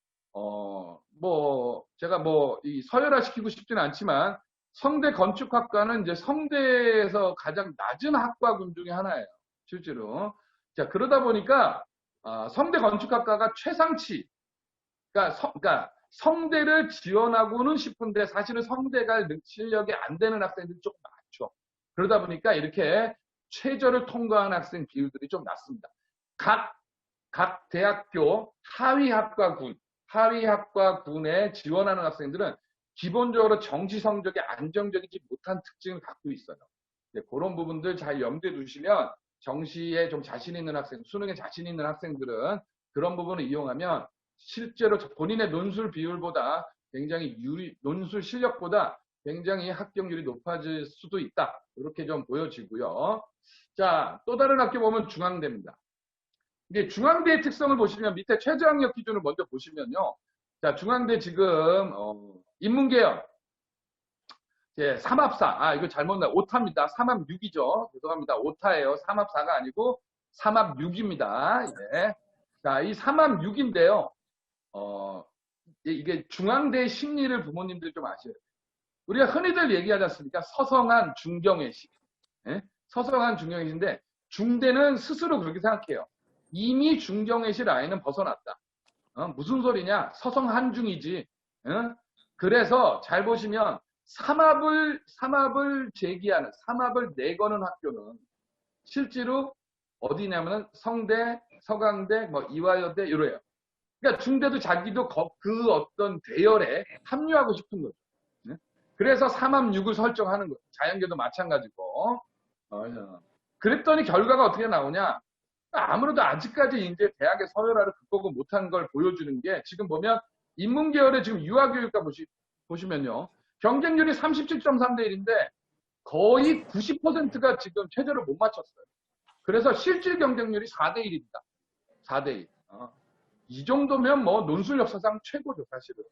제가 이 서열화시키고 싶지는 않지만 성대 건축학과는 이제 성대에서 가장 낮은 학과군 중에 하나예요. 실제로. 자, 그러다 보니까 성대 건축학과가 최상치. 그러니까 성대를 지원하고는 싶은데 사실은 성대가 실력이 안 되는 학생들이 조금 많죠. 그러다 보니까 이렇게 최저를 통과한 학생 비율들이 좀 낮습니다. 각 대학교 하위학과군에 지원하는 학생들은 기본적으로 정시 성적이 안정적이지 못한 특징을 갖고 있어요. 그런 부분들 잘 염두에 두시면 정시에 좀 자신 있는 학생, 수능에 자신 있는 학생들은 그런 부분을 이용하면 실제로 본인의 논술 비율보다 굉장히 논술 실력보다 굉장히 합격률이 높아질 수도 있다. 이렇게 좀 보여지고요. 자, 또 다른 학교 보면 중앙대입니다. 이제 중앙대의 특성을 보시면 밑에 최저학력 기준을 먼저 보시면요. 자, 중앙대 지금 인문계열 3합4. 이거 잘못 나. 오타입니다. 3합 6이죠. 죄송합니다. 오타예요. 3합 4가 아니고 3합 6입니다. 예. 자, 이 3합 6인데요. 이게 중앙대의 심리를 부모님들 좀 아셔야 돼요. 우리가 흔히들 얘기하지 않습니까? 서성한 중경외시. 예? 서성한 중경외시인데 중대는 스스로 그렇게 생각해요. 이미 중경외시 라인은 벗어났다. 무슨 소리냐? 서성한중이지. 그래서 잘 보시면 3합을 제기하는, 3합을 내거는 학교는 실제로 어디냐면은 성대, 서강대, 이화여대 이래요. 그러니까 중대도 자기도 그 어떤 대열에 합류하고 싶은 거죠. 그래서 3합 6을 설정하는 거예요. 자연계도 마찬가지고. 그랬더니 결과가 어떻게 나오냐? 아무래도 아직까지 이제 대학의 서열화를 극복을 못한 걸 보여주는 게 지금 보면 인문계열의 지금 유아교육과 보시면요. 경쟁률이 37.3대 1인데 거의 90%가 지금 최저를 못 맞췄어요. 그래서 실질 경쟁률이 4대 1입니다. 4대 1. 이 정도면 논술 역사상 최고죠, 사실은.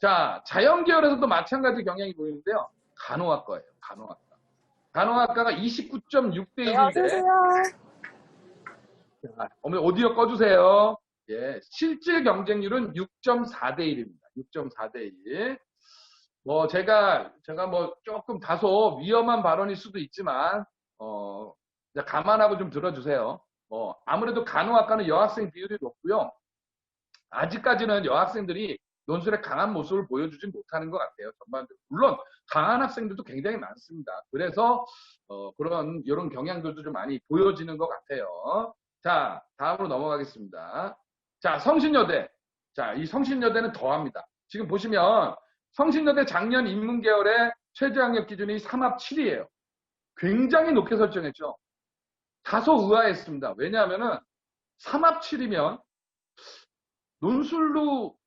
자, 자연계열에서도 마찬가지 경향이 보이는데요. 간호학과예요, 간호학과. 간호학과가 29.6대 1인데. 어머니 오디오 꺼주세요. 예, 실질 경쟁률은 6.4대 1입니다. 6.4대 1. 제가 조금 다소 위험한 발언일 수도 있지만, 감안하고 좀 들어주세요. 아무래도 간호학과는 여학생 비율이 높고요. 아직까지는 여학생들이 논술에 강한 모습을 보여주지 못하는 것 같아요. 전반적으로. 물론, 강한 학생들도 굉장히 많습니다. 그래서, 이런 경향들도 좀 많이 보여지는 것 같아요. 자, 다음으로 넘어가겠습니다. 자, 성신여대. 자, 이 성신여대는 더합니다. 지금 보시면, 성신여대 작년 인문계열의 최저학력 기준이 3합 7이에요. 굉장히 높게 설정했죠. 다소 의아했습니다. 왜냐하면은 삼합칠이면 논술로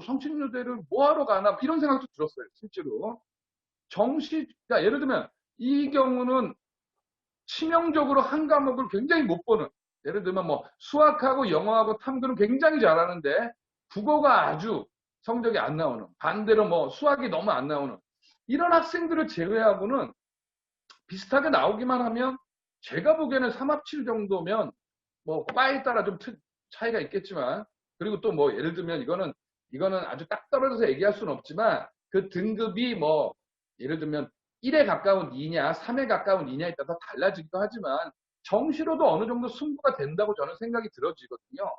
성신여대를 뭐하러 가나 이런 생각도 들었어요. 실제로. 그러니까 예를 들면 이 경우는 치명적으로 한 과목을 굉장히 못 보는, 예를 들면 뭐 수학하고 영어하고 탐구는 굉장히 잘하는데 국어가 아주 성적이 안 나오는, 반대로 뭐 수학이 너무 안 나오는 이런 학생들을 제외하고는 비슷하게 나오기만 하면 제가 보기에는 3합7 정도면 뭐 과에 따라 좀 차이가 있겠지만, 그리고 또 뭐 예를 들면 이거는 아주 딱 떨어져서 얘기할 수는 없지만 그 등급이 뭐 예를 들면 1에 가까운 2냐 3에 가까운 2냐에 따라서 달라지기도 하지만 정시로도 어느 정도 승부가 된다고 저는 생각이 들어지거든요.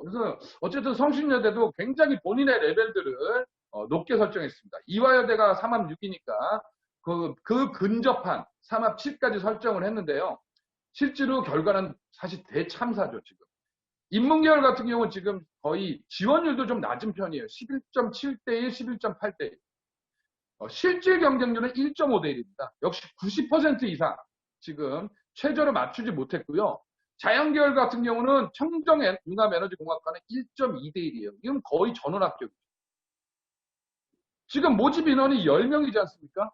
그래서 어쨌든 성신여대도 굉장히 본인의 레벨들을 높게 설정했습니다. 이화여대가 3합 6이니까 그 근접한 3합 7까지 설정을 했는데요. 실제로 결과는 사실 대참사죠, 지금. 인문계열 같은 경우는 지금 거의 지원율도 좀 낮은 편이에요. 11.7대 1, 11.8대 1. 실질 경쟁률은 1.5대 1입니다. 역시 90% 이상 지금 최저를 맞추지 못했고요. 자연계열 같은 경우는 청정융합에너지공학과는 1.2대 1이에요. 이건 거의 전원합격이죠. 지금 모집 인원이 10명이지 않습니까?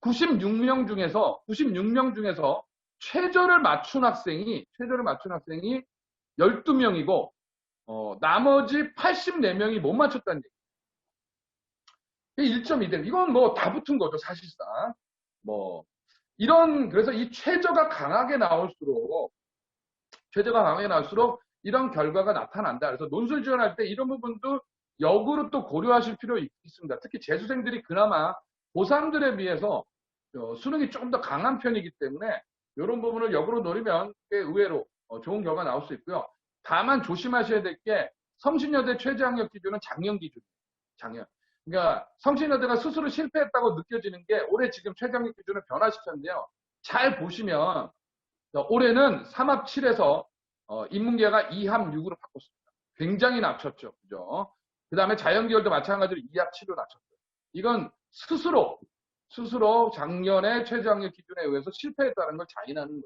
96명 중에서 최저를 맞춘 학생이 12명이고 나머지 84명이 못 맞췄다는 얘기. 1.2대 이건 뭐 다 붙은 거죠, 사실상. 그래서 이 최저가 강하게 나올수록 이런 결과가 나타난다. 그래서 논술 지원할 때 이런 부분도 역으로 또 고려하실 필요 있습니다. 특히 재수생들이 그나마 고3들에 비해서 수능이 조금 더 강한 편이기 때문에 이런 부분을 역으로 노리면 꽤 의외로 좋은 결과 나올 수 있고요. 다만 조심하셔야 될 게 성신여대 최저학력 기준은 작년 기준이에요. 작년. 그러니까 성신여대가 스스로 실패했다고 느껴지는 게 올해 지금 최저학력 기준을 변화시켰는데요. 잘 보시면 올해는 3합 7에서 인문계가 2합 6으로 바꿨습니다. 굉장히 낮췄죠. 그죠? 그 다음에 자연계열도 마찬가지로 2합 7로 낮췄어요. 이건 스스로 작년에 최저학력 기준에 의해서 실패했다는 걸 자인하는 거예요.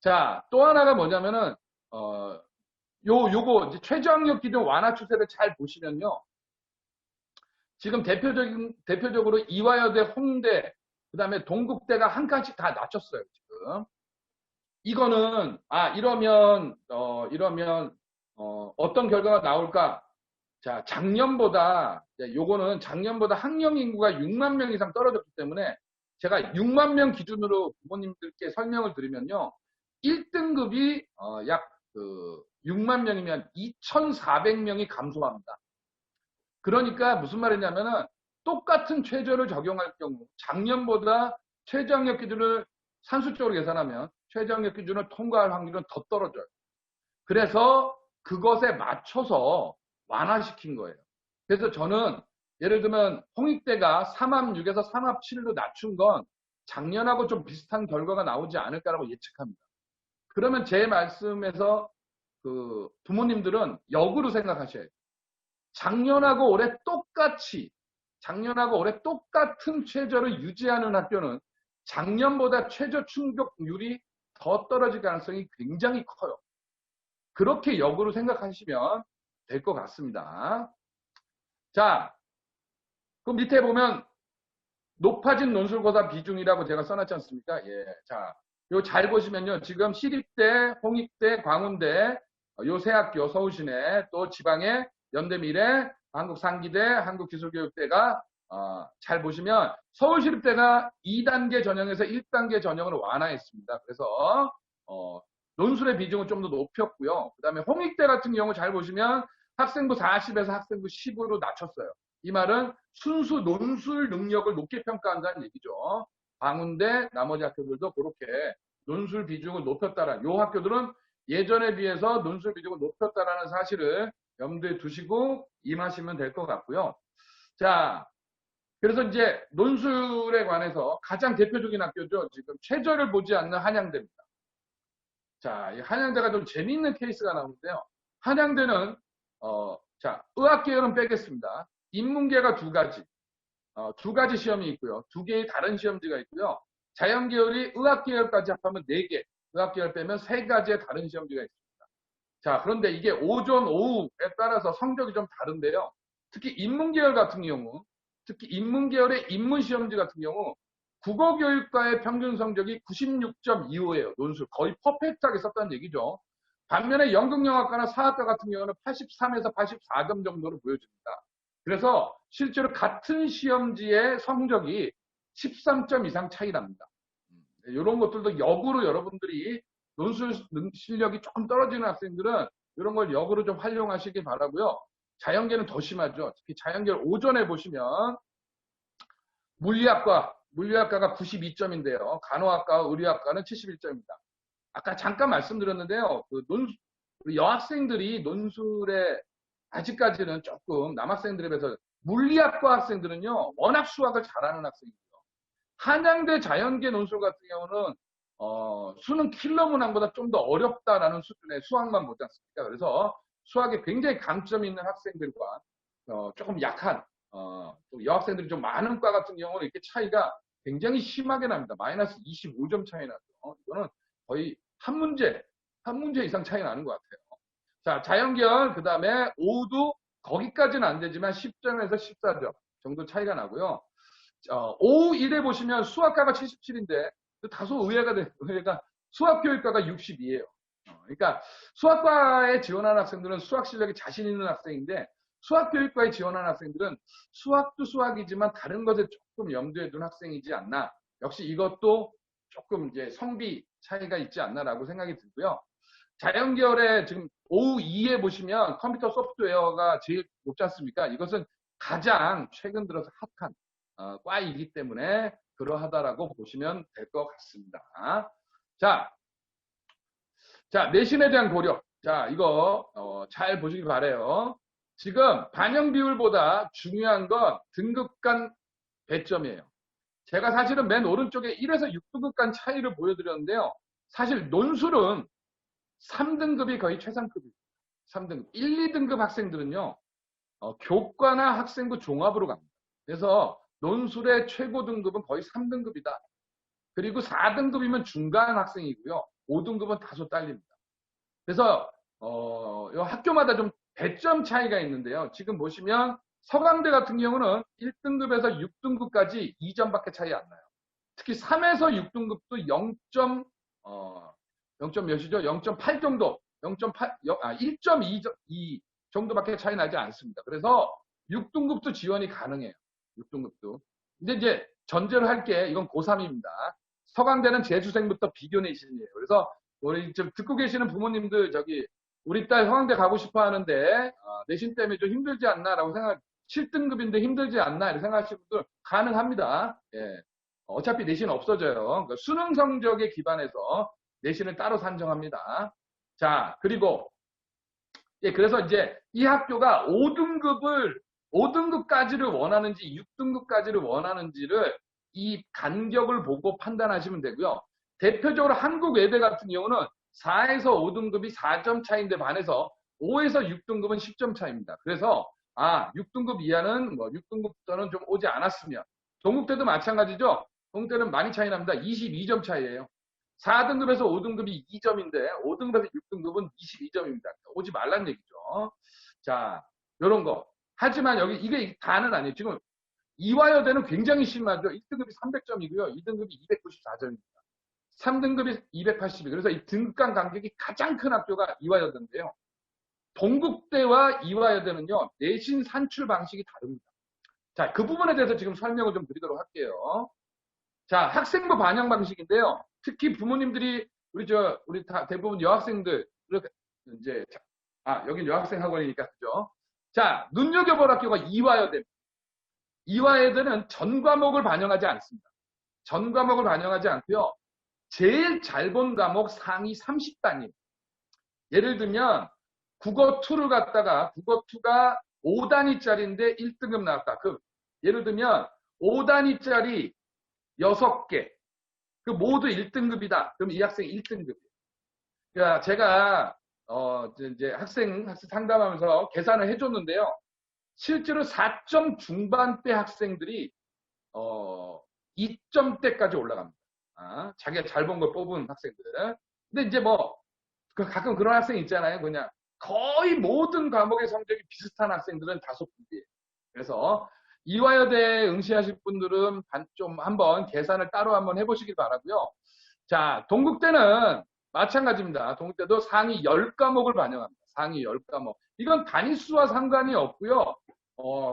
자, 또 하나가 뭐냐면은 요거 이제 최저학력 기준 완화 추세를 잘 보시면요. 지금 대표적으로 이화여대, 홍대, 그 다음에 동국대가 한 칸씩 다 낮췄어요, 지금. 이거는, 이러면 어떤 결과가 나올까? 자, 요거는 작년보다 학령 인구가 6만 명 이상 떨어졌기 때문에 제가 6만 명 기준으로 부모님들께 설명을 드리면요. 1등급이 약 6만 명이면 2,400명이 감소합니다. 그러니까 무슨 말이냐면은 똑같은 최저를 적용할 경우 작년보다 최저학력 기준을 산술적으로 계산하면 최저학력 기준을 통과할 확률은 더 떨어져요. 그래서 그것에 맞춰서 완화시킨 거예요. 그래서 저는 예를 들면 홍익대가 3합 6에서 3합 7로 낮춘 건 작년하고 좀 비슷한 결과가 나오지 않을까라고 예측합니다. 그러면 제 말씀에서 그 부모님들은 역으로 생각하셔야 돼요. 작년하고 올해 똑같은 최저를 유지하는 학교는 작년보다 최저 충족률이 더 떨어질 가능성이 굉장히 커요. 그렇게 역으로 생각하시면 될 것 같습니다. 자, 그 밑에 보면 높아진 논술고사 비중이라고 제가 써놨지 않습니까? 예. 자, 요 잘 보시면요. 지금 시립대, 홍익대, 광운대, 요 세 학교, 서울시내, 또 지방의 연대미래, 한국상기대, 한국기술교육대가 잘 보시면 서울시립대가 2단계 전형에서 1단계 전형으로 완화했습니다. 그래서 논술의 비중을 좀 더 높였고요. 그 다음에 홍익대 같은 경우 잘 보시면 학생부 40에서 학생부 10으로 낮췄어요. 이 말은 순수 논술 능력을 높게 평가한다는 얘기죠. 광운대, 나머지 학교들도 그렇게 논술 비중을 높였다라는, 요 학교들은 예전에 비해서 논술 비중을 높였다라는 사실을 염두에 두시고 임하시면 될 것 같고요. 자, 그래서 이제 논술에 관해서 가장 대표적인 학교죠. 지금 최저를 보지 않는 한양대입니다. 자, 이 한양대가 좀 재미있는 케이스가 나오는데요. 한양대는 자, 의학계열은 빼겠습니다. 인문계가 두 가지 시험이 있고요. 두 개의 다른 시험지가 있고요. 자연계열이 의학계열까지 합하면 4개, 의학계열 빼면 3가지의 다른 시험지가 있습니다. 자, 그런데 이게 오전, 오후에 따라서 성적이 좀 다른데요. 특히 인문계열 같은 경우, 특히 인문계열의 인문시험지 같은 경우 국어교육과의 평균 성적이 96.25예요. 논술. 거의 퍼펙트하게 썼다는 얘기죠. 반면에 연극영화과나 사학과 같은 경우는 83에서 84점 정도로 보여집니다. 그래서 실제로 같은 시험지의 성적이 13점 이상 차이 납니다. 이런 것들도 역으로 여러분들이 논술 실력이 조금 떨어지는 학생들은 이런 걸 역으로 좀 활용하시기 바라고요. 자연계는 더 심하죠. 특히 자연계를 오전에 보시면 물리학과가 92점인데요. 간호학과, 의료학과는 71점입니다. 아까 잠깐 말씀드렸는데요. 우리 여학생들이 논술에 아직까지는 조금 남학생들에 비해서 물리학과 학생들은요. 워낙 수학을 잘하는 학생이고요. 한양대 자연계 논술 같은 경우는 수능 킬러 문항보다 좀 더 어렵다라는 수준의 수학만 보지 않습니까? 그래서 수학에 굉장히 강점이 있는 학생들과 조금 약한 또 여학생들이 좀 많은 과 같은 경우는 이렇게 차이가 굉장히 심하게 납니다. 마이너스 25점 차이 나죠. 이거는 거의 한 문제 이상 차이 나는 것 같아요. 자, 자연계열 그 다음에 오후도 거기까지는 안 되지만 10점에서 14점 정도 차이가 나고요. 오후 1에 보시면 수학과가 77인데 다소 의외가 수학교육과가 62예요. 그러니까 수학과에 지원하는 학생들은 수학 실력이 자신 있는 학생인데 수학교육과에 지원하는 학생들은 수학도 수학이지만 다른 것에 조금 염두에 둔 학생이지 않나. 역시 이것도 조금 이제 성비 차이가 있지 않나라고 생각이 들고요. 자연계열에 지금 오후 2에 보시면 컴퓨터 소프트웨어가 제일 높지 않습니까? 이것은 가장 최근 들어서 핫한 과이기 때문에 그러하다라고 보시면 될 것 같습니다. 자, 내신에 대한 고려. 자, 이거 잘 보시기 바래요. 지금 반영 비율보다 중요한 건 등급 간 배점이에요. 제가 사실은 맨 오른쪽에 1에서 6등급 간 차이를 보여드렸는데요. 사실 논술은 3등급이 거의 최상급입니다. 3등급. 1, 2등급 학생들은요. 교과나 학생부 종합으로 갑니다. 그래서 논술의 최고 등급은 거의 3등급이다. 그리고 4등급이면 중간 학생이고요. 5등급은 다소 딸립니다. 그래서 학교마다 좀 배점 차이가 있는데요. 지금 보시면 서강대 같은 경우는 1등급에서 6등급까지 2점밖에 차이 안 나요. 특히 3에서 6등급도 0점 몇이죠? 0.8 정도, 1.2 정도밖에 차이 나지 않습니다. 그래서 6등급도 지원이 가능해요. 6등급도. 근데 이제 전제로 할게 이건 고3입니다. 서강대는 재수생부터 비교 내신이에요. 그래서 우리 좀 듣고 계시는 부모님들 우리 딸 서강대 가고 싶어 하는데 내신 때문에 좀 힘들지 않나라고 7등급인데 힘들지 않나 이렇게 생각하시는 분들 가능합니다. 예. 어차피 내신 없어져요. 그러니까 수능 성적에 기반해서 내신을 따로 산정합니다. 자, 그리고 그래서 이제 이 학교가 5등급까지를 원하는지 6등급까지를 원하는지를 이 간격을 보고 판단하시면 되고요. 대표적으로 한국외대 같은 경우는 4에서 5등급이 4점 차이인데 반해서 5에서 6등급은 10점 차이입니다. 그래서 6등급 이하는 6등급부터는 좀 오지 않았으면 동국대도 마찬가지죠. 동국대는 많이 차이 납니다. 22점 차이예요. 4등급에서 5등급이 2점인데 5등급에서 6등급은 22점입니다. 오지 말란 얘기죠. 자, 이런 거. 하지만 이게 다는 아니에요. 지금 이화여대는 굉장히 심하죠. 1등급이 300점이고요. 2등급이 294점입니다. 3등급이 280이. 그래서 이 등급 간 간격이 가장 큰 학교가 이화여대인데요. 동국대와 이화여대는요. 내신 산출 방식이 다릅니다. 자, 그 부분에 대해서 지금 설명을 좀 드리도록 할게요. 자, 학생부 반영 방식인데요. 특히 부모님들이 우리 대부분 여학생들 이제 여긴 여학생 학원이니까 그죠? 자, 눈여겨볼 학교가 이화여대입니다. 이화여대는 전 과목을 반영하지 않습니다. 전 과목을 반영하지 않고요. 제일 잘 본 과목 상위 30단위입니다. 예를 들면 국어2를 갖다가 국어2가 5단위짜리인데 1등급 나왔다. 예를 들면 5단위짜리 6개. 모두 1등급이다. 그럼 이 학생이 1등급이에요. 그러니까 제가 이제 학생 상담하면서 계산을 해줬는데요. 실제로 4점 중반대 학생들이 2점대까지 올라갑니다. 자기가 잘 본 걸 뽑은 학생들. 근데 이제 뭐 가끔 그런 학생 있잖아요. 그냥 거의 모든 과목의 성적이 비슷한 학생들은 다소 불리해요. 그래서 이화여대에 응시하실 분들은 좀 한번 계산을 따로 한번 해보시길 바라고요. 자, 동국대는 마찬가지입니다. 동국대도 상위 10과목을 반영합니다. 상위 10과목. 이건 단위수와 상관이 없고요.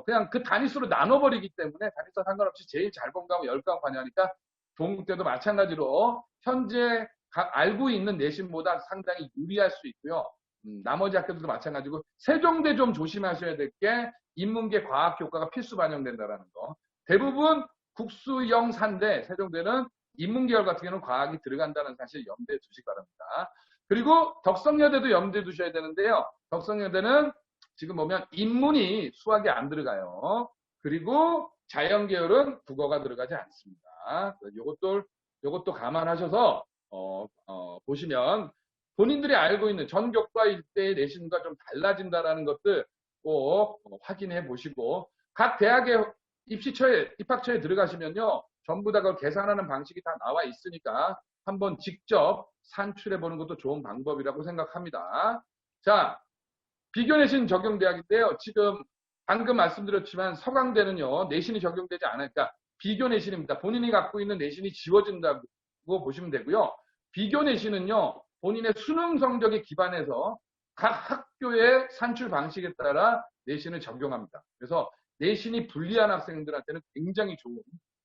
그냥 그 단위수로 나눠버리기 때문에 단위수와 상관없이 제일 잘 본 과목 10과목 반영하니까 동국대도 마찬가지로 현재 알고 있는 내신보다 상당히 유리할 수 있고요. 나머지 학교들도 마찬가지고 세종대 좀 조심하셔야 될 게 인문계 과학 교과가 필수 반영된다라는 거. 대부분 국수영산대 세종대는 인문계열 같은 경우는 과학이 들어간다는 사실 염두에 두시기 바랍니다. 그리고 덕성여대도 염두에 두셔야 되는데요. 덕성여대는 지금 보면 인문이 수학이 안 들어가요. 그리고 자연계열은 국어가 들어가지 않습니다. 요것도 감안하셔서 보시면 본인들이 알고 있는 전교과 일대의 내신과 좀 달라진다라는 것들 꼭 확인해 보시고 각 대학의 입학처에 들어가시면요. 전부 다 그걸 계산하는 방식이 다 나와 있으니까 한번 직접 산출해 보는 것도 좋은 방법이라고 생각합니다. 자, 비교내신 적용대학인데요. 지금 방금 말씀드렸지만 서강대는요. 내신이 적용되지 않으니까 비교내신입니다. 본인이 갖고 있는 내신이 지워진다고 보시면 되고요. 비교내신은요. 본인의 수능 성적에 기반해서 각 학교의 산출 방식에 따라 내신을 적용합니다. 그래서 내신이 불리한 학생들한테는 굉장히 좋은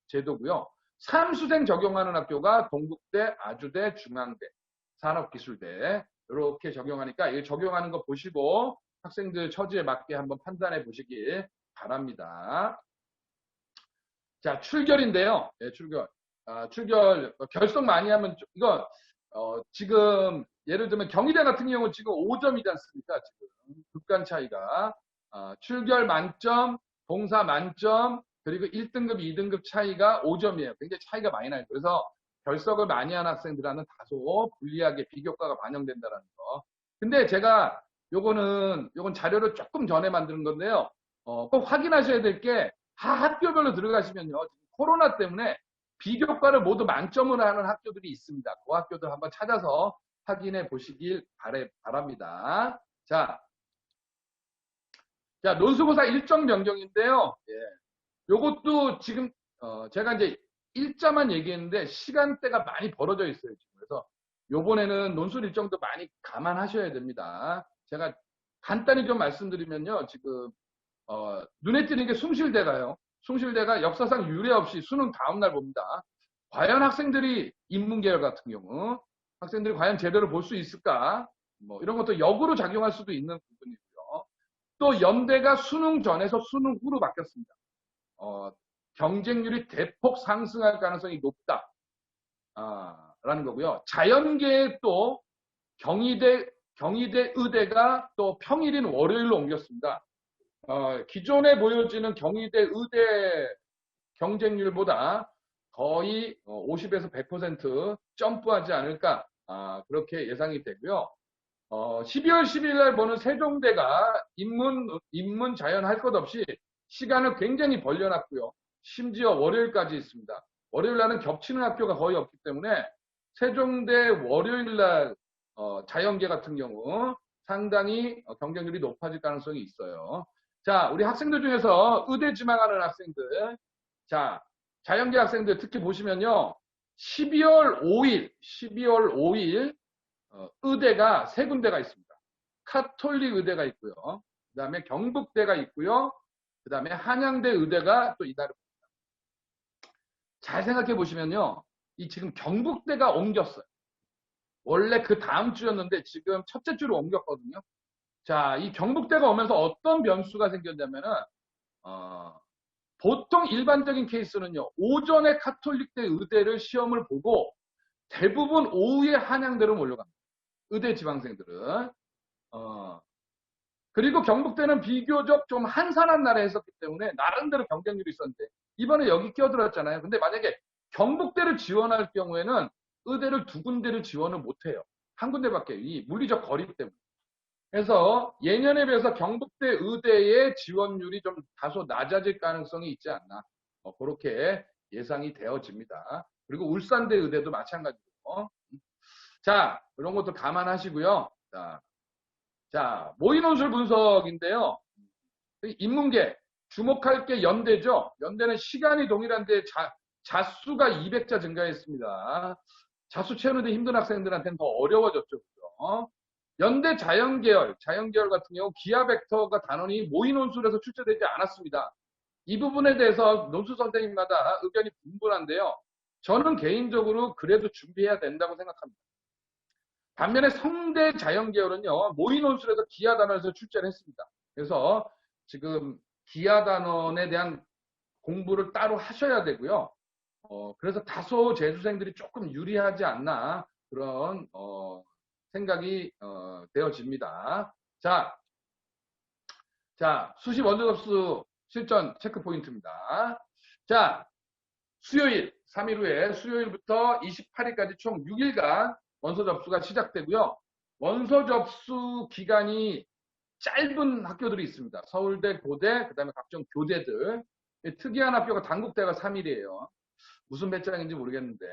제도고요. 삼수생 적용하는 학교가 동국대, 아주대, 중앙대, 산업기술대 이렇게 적용하니까 이 적용하는 거 보시고 학생들 처지에 맞게 한번 판단해 보시길 바랍니다. 자, 출결인데요. 네, 출결. 출결 결석 많이 하면 이거 지금 예를 들면 경희대 같은 경우는 지금 5점이지 않습니까? 지금 극간 차이가 출결 만점, 봉사 만점, 그리고 1등급, 2등급 차이가 5점이에요. 굉장히 차이가 많이 나요. 그래서 결석을 많이 한 학생들한테는 다소 불리하게 비교과가 반영된다는 거. 근데 제가 요건 자료를 조금 전에 만드는 건데요. 꼭 확인하셔야 될 게 학교별로 들어가시면요. 코로나 때문에 비교과를 모두 만점으로 하는 학교들이 있습니다. 그 학교들 한번 찾아서 확인해 보시길 바랍니다. 자, 논술고사 일정 변경인데요. 예. 요것도 지금 제가 이제 일자만 얘기했는데 시간대가 많이 벌어져 있어요. 지금. 그래서 요번에는 논술 일정도 많이 감안하셔야 됩니다. 제가 간단히 좀 말씀드리면요. 지금 눈에 띄는 게 숭실대가요. 숭실대가 역사상 유례 없이 수능 다음날 봅니다. 과연 학생들이 인문계열 같은 경우 학생들이 과연 제대로 볼 수 있을까? 뭐 이런 것도 역으로 작용할 수도 있는 부분이고요. 또 연대가 수능 전에서 수능 후로 바뀌었습니다. 경쟁률이 대폭 상승할 가능성이 높다. 라는 거고요. 자연계에 또 경희대 의대가 또 평일인 월요일로 옮겼습니다. 기존에 보여지는 경희대 의대 경쟁률보다 거의 50에서 100% 점프하지 않을까 그렇게 예상이 되고요. 12월 10일 날 보는 세종대가 인문 자연 할 것 없이 시간을 굉장히 벌려놨고요. 심지어 월요일까지 있습니다. 월요일 날은 겹치는 학교가 거의 없기 때문에 세종대 월요일 날 자연계 같은 경우 상당히 경쟁률이 높아질 가능성이 있어요. 자, 우리 학생들 중에서 의대 지망하는 학생들, 자, 자연계 학생들 특히 보시면요. 12월 5일 의대가 세 군데가 있습니다. 카톨릭 의대가 있고요. 그 다음에 경북대가 있고요. 그 다음에 한양대 의대가 또 이날입니다. 잘 생각해 보시면요. 이 지금 경북대가 옮겼어요. 원래 그 다음 주였는데 지금 첫째 주로 옮겼거든요. 자, 이 경북대가 오면서 어떤 변수가 생겼냐면은, 보통 일반적인 케이스는요, 오전에 카톨릭대 의대를 시험을 보고 대부분 오후에 한양대로 몰려갑니다. 의대 지방생들은. 그리고 경북대는 비교적 좀 한산한 날에 했었기 때문에 나름대로 경쟁률이 있었는데 이번에 여기 끼어들었잖아요. 근데 만약에 경북대를 지원할 경우에는 의대를 두 군데를 지원을 못해요. 한 군데밖에 이 물리적 거리 때문에. 그래서 예년에 비해서 경북대 의대의 지원율이 좀 다소 낮아질 가능성이 있지 않나 그렇게 예상이 되어집니다. 그리고 울산대 의대도 마찬가지고. 자, 이런 것도 감안하시고요. 자, 모의논술 분석인데요. 인문계 주목할 게 연대죠. 연대는 시간이 동일한데 자수가 200자 증가했습니다. 자수 채우는데 힘든 학생들한테는 더 어려워졌죠. 그죠? 연대 자연계열 같은 경우 기하 벡터가 단원이 모의논술에서 출제되지 않았습니다. 이 부분에 대해서 논술 선생님마다 의견이 분분한데요. 저는 개인적으로 그래도 준비해야 된다고 생각합니다. 반면에 성대 자연계열은요, 모의논술에서 기하 단원에서 출제를 했습니다. 그래서 지금 기하 단원에 대한 공부를 따로 하셔야 되고요. 그래서 다소 재수생들이 조금 유리하지 않나 그런 생각이 되어집니다. 자, 수시 원서 접수 실전 체크 포인트입니다. 자, 수요일 3일 후에 수요일부터 28일까지 총 6일간 원서 접수가 시작되고요. 원서 접수 기간이 짧은 학교들이 있습니다. 서울대, 고대, 그 다음에 각종 교대들. 특이한 학교가 단국대가 3일이에요. 무슨 배짱인지 모르겠는데.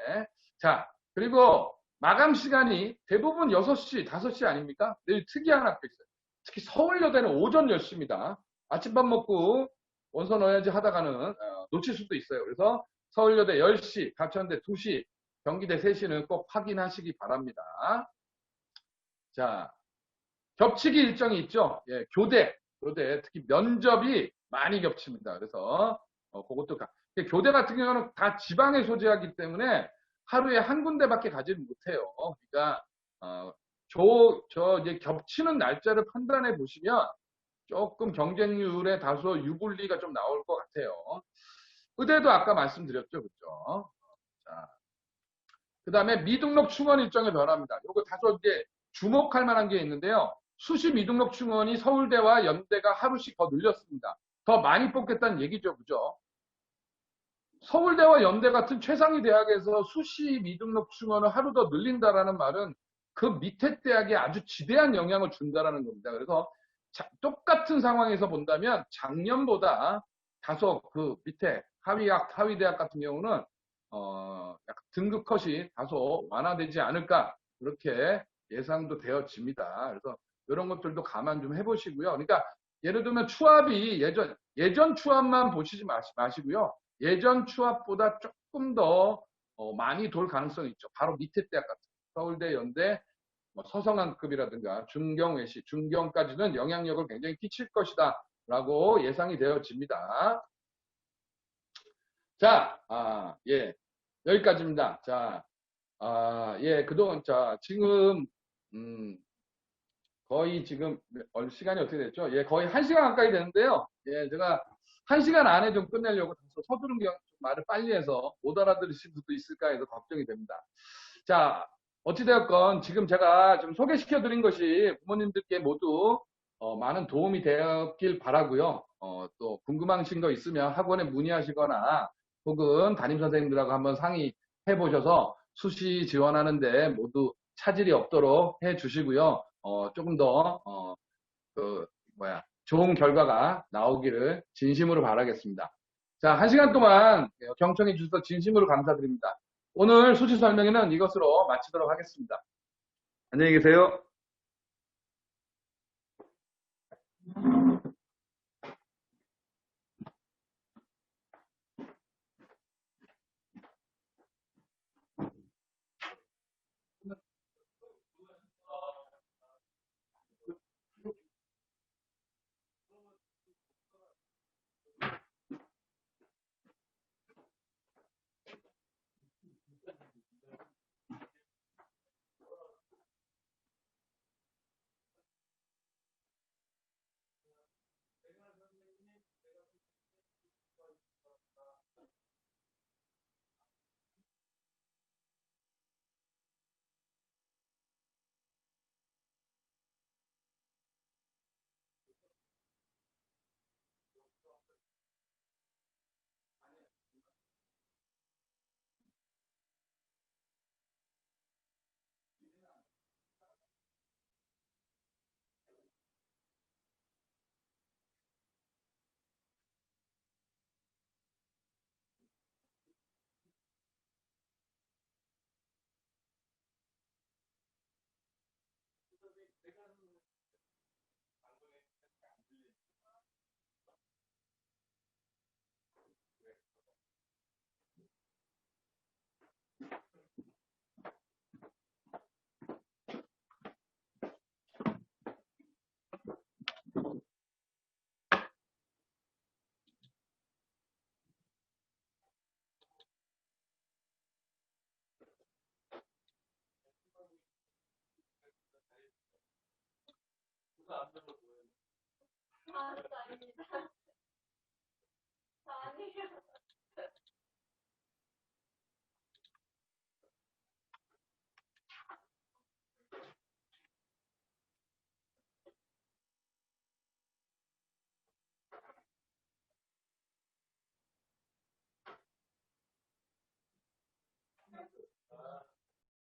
자, 그리고 마감 시간이 대부분 6시, 5시 아닙니까? 내일 특이한 학교 있어요. 특히 서울여대는 오전 10시입니다. 아침밥 먹고 원서 넣어야지 하다가는 놓칠 수도 있어요. 그래서 서울여대 10시, 가천대 2시, 경기대 3시는 꼭 확인하시기 바랍니다. 자, 겹치기 일정이 있죠. 예, 교대 특히 면접이 많이 겹칩니다. 그래서 그것도 교대 같은 경우는 다 지방에 소재하기 때문에 하루에 한 군데밖에 가지를 못해요. 그러니까 이제 겹치는 날짜를 판단해 보시면 조금 경쟁률에 다소 유불리가 좀 나올 것 같아요. 의대도 아까 말씀드렸죠, 그죠? 자, 그 다음에 미등록 충원 일정의 변화입니다. 이거 다소 이제 주목할 만한 게 있는데요. 수시 미등록 충원이 서울대와 연대가 하루씩 더 늘렸습니다. 더 많이 뽑겠다는 얘기죠, 그죠? 서울대와 연대 같은 최상위 대학에서 수시 미등록 충원을 하루 더 늘린다라는 말은 그 밑에 대학에 아주 지대한 영향을 준다라는 겁니다. 그래서 똑같은 상황에서 본다면 작년보다 다소 그 밑에 하위 대학 같은 경우는 약간 등급 컷이 다소 완화되지 않을까 그렇게 예상도 되어집니다. 그래서 이런 것들도 감안 좀 해보시고요. 그러니까 예를 들면 추합이 예전 추합만 보시지 마시고요. 예전 추합보다 조금 더 많이 돌 가능성이 있죠. 바로 밑에 대학 같은 서울대, 연대, 서성한급이라든가 중경외시, 중경까지는 영향력을 굉장히 끼칠 것이다 라고 예상이 되어집니다. 자, 예, 여기까지입니다. 자, 예, 그동안 지금 거의 지금 시간이 어떻게 됐죠? 예, 거의 1시간 가까이 되는데요. 예, 제가 1시간 안에 좀 끝내려고 서두른 말을 빨리 해서 못 알아들으실 수도 있을까 해서 걱정이 됩니다. 자, 어찌되었건 지금 제가 좀 소개시켜 드린 것이 부모님들께 모두 많은 도움이 되었길 바라고요. 또 궁금하신 거 있으면 학원에 문의하시거나 혹은 담임선생님들하고 한번 상의해 보셔서 수시 지원하는데 모두 차질이 없도록 해 주시고요. 조금 더 좋은 결과가 나오기를 진심으로 바라겠습니다. 자, 1시간 동안 경청해 주셔서 진심으로 감사드립니다. 오늘 수시 설명회는 이것으로 마치도록 하겠습니다. 안녕히 계세요. 아, 진짜 아닙니다. 아, 아니에요.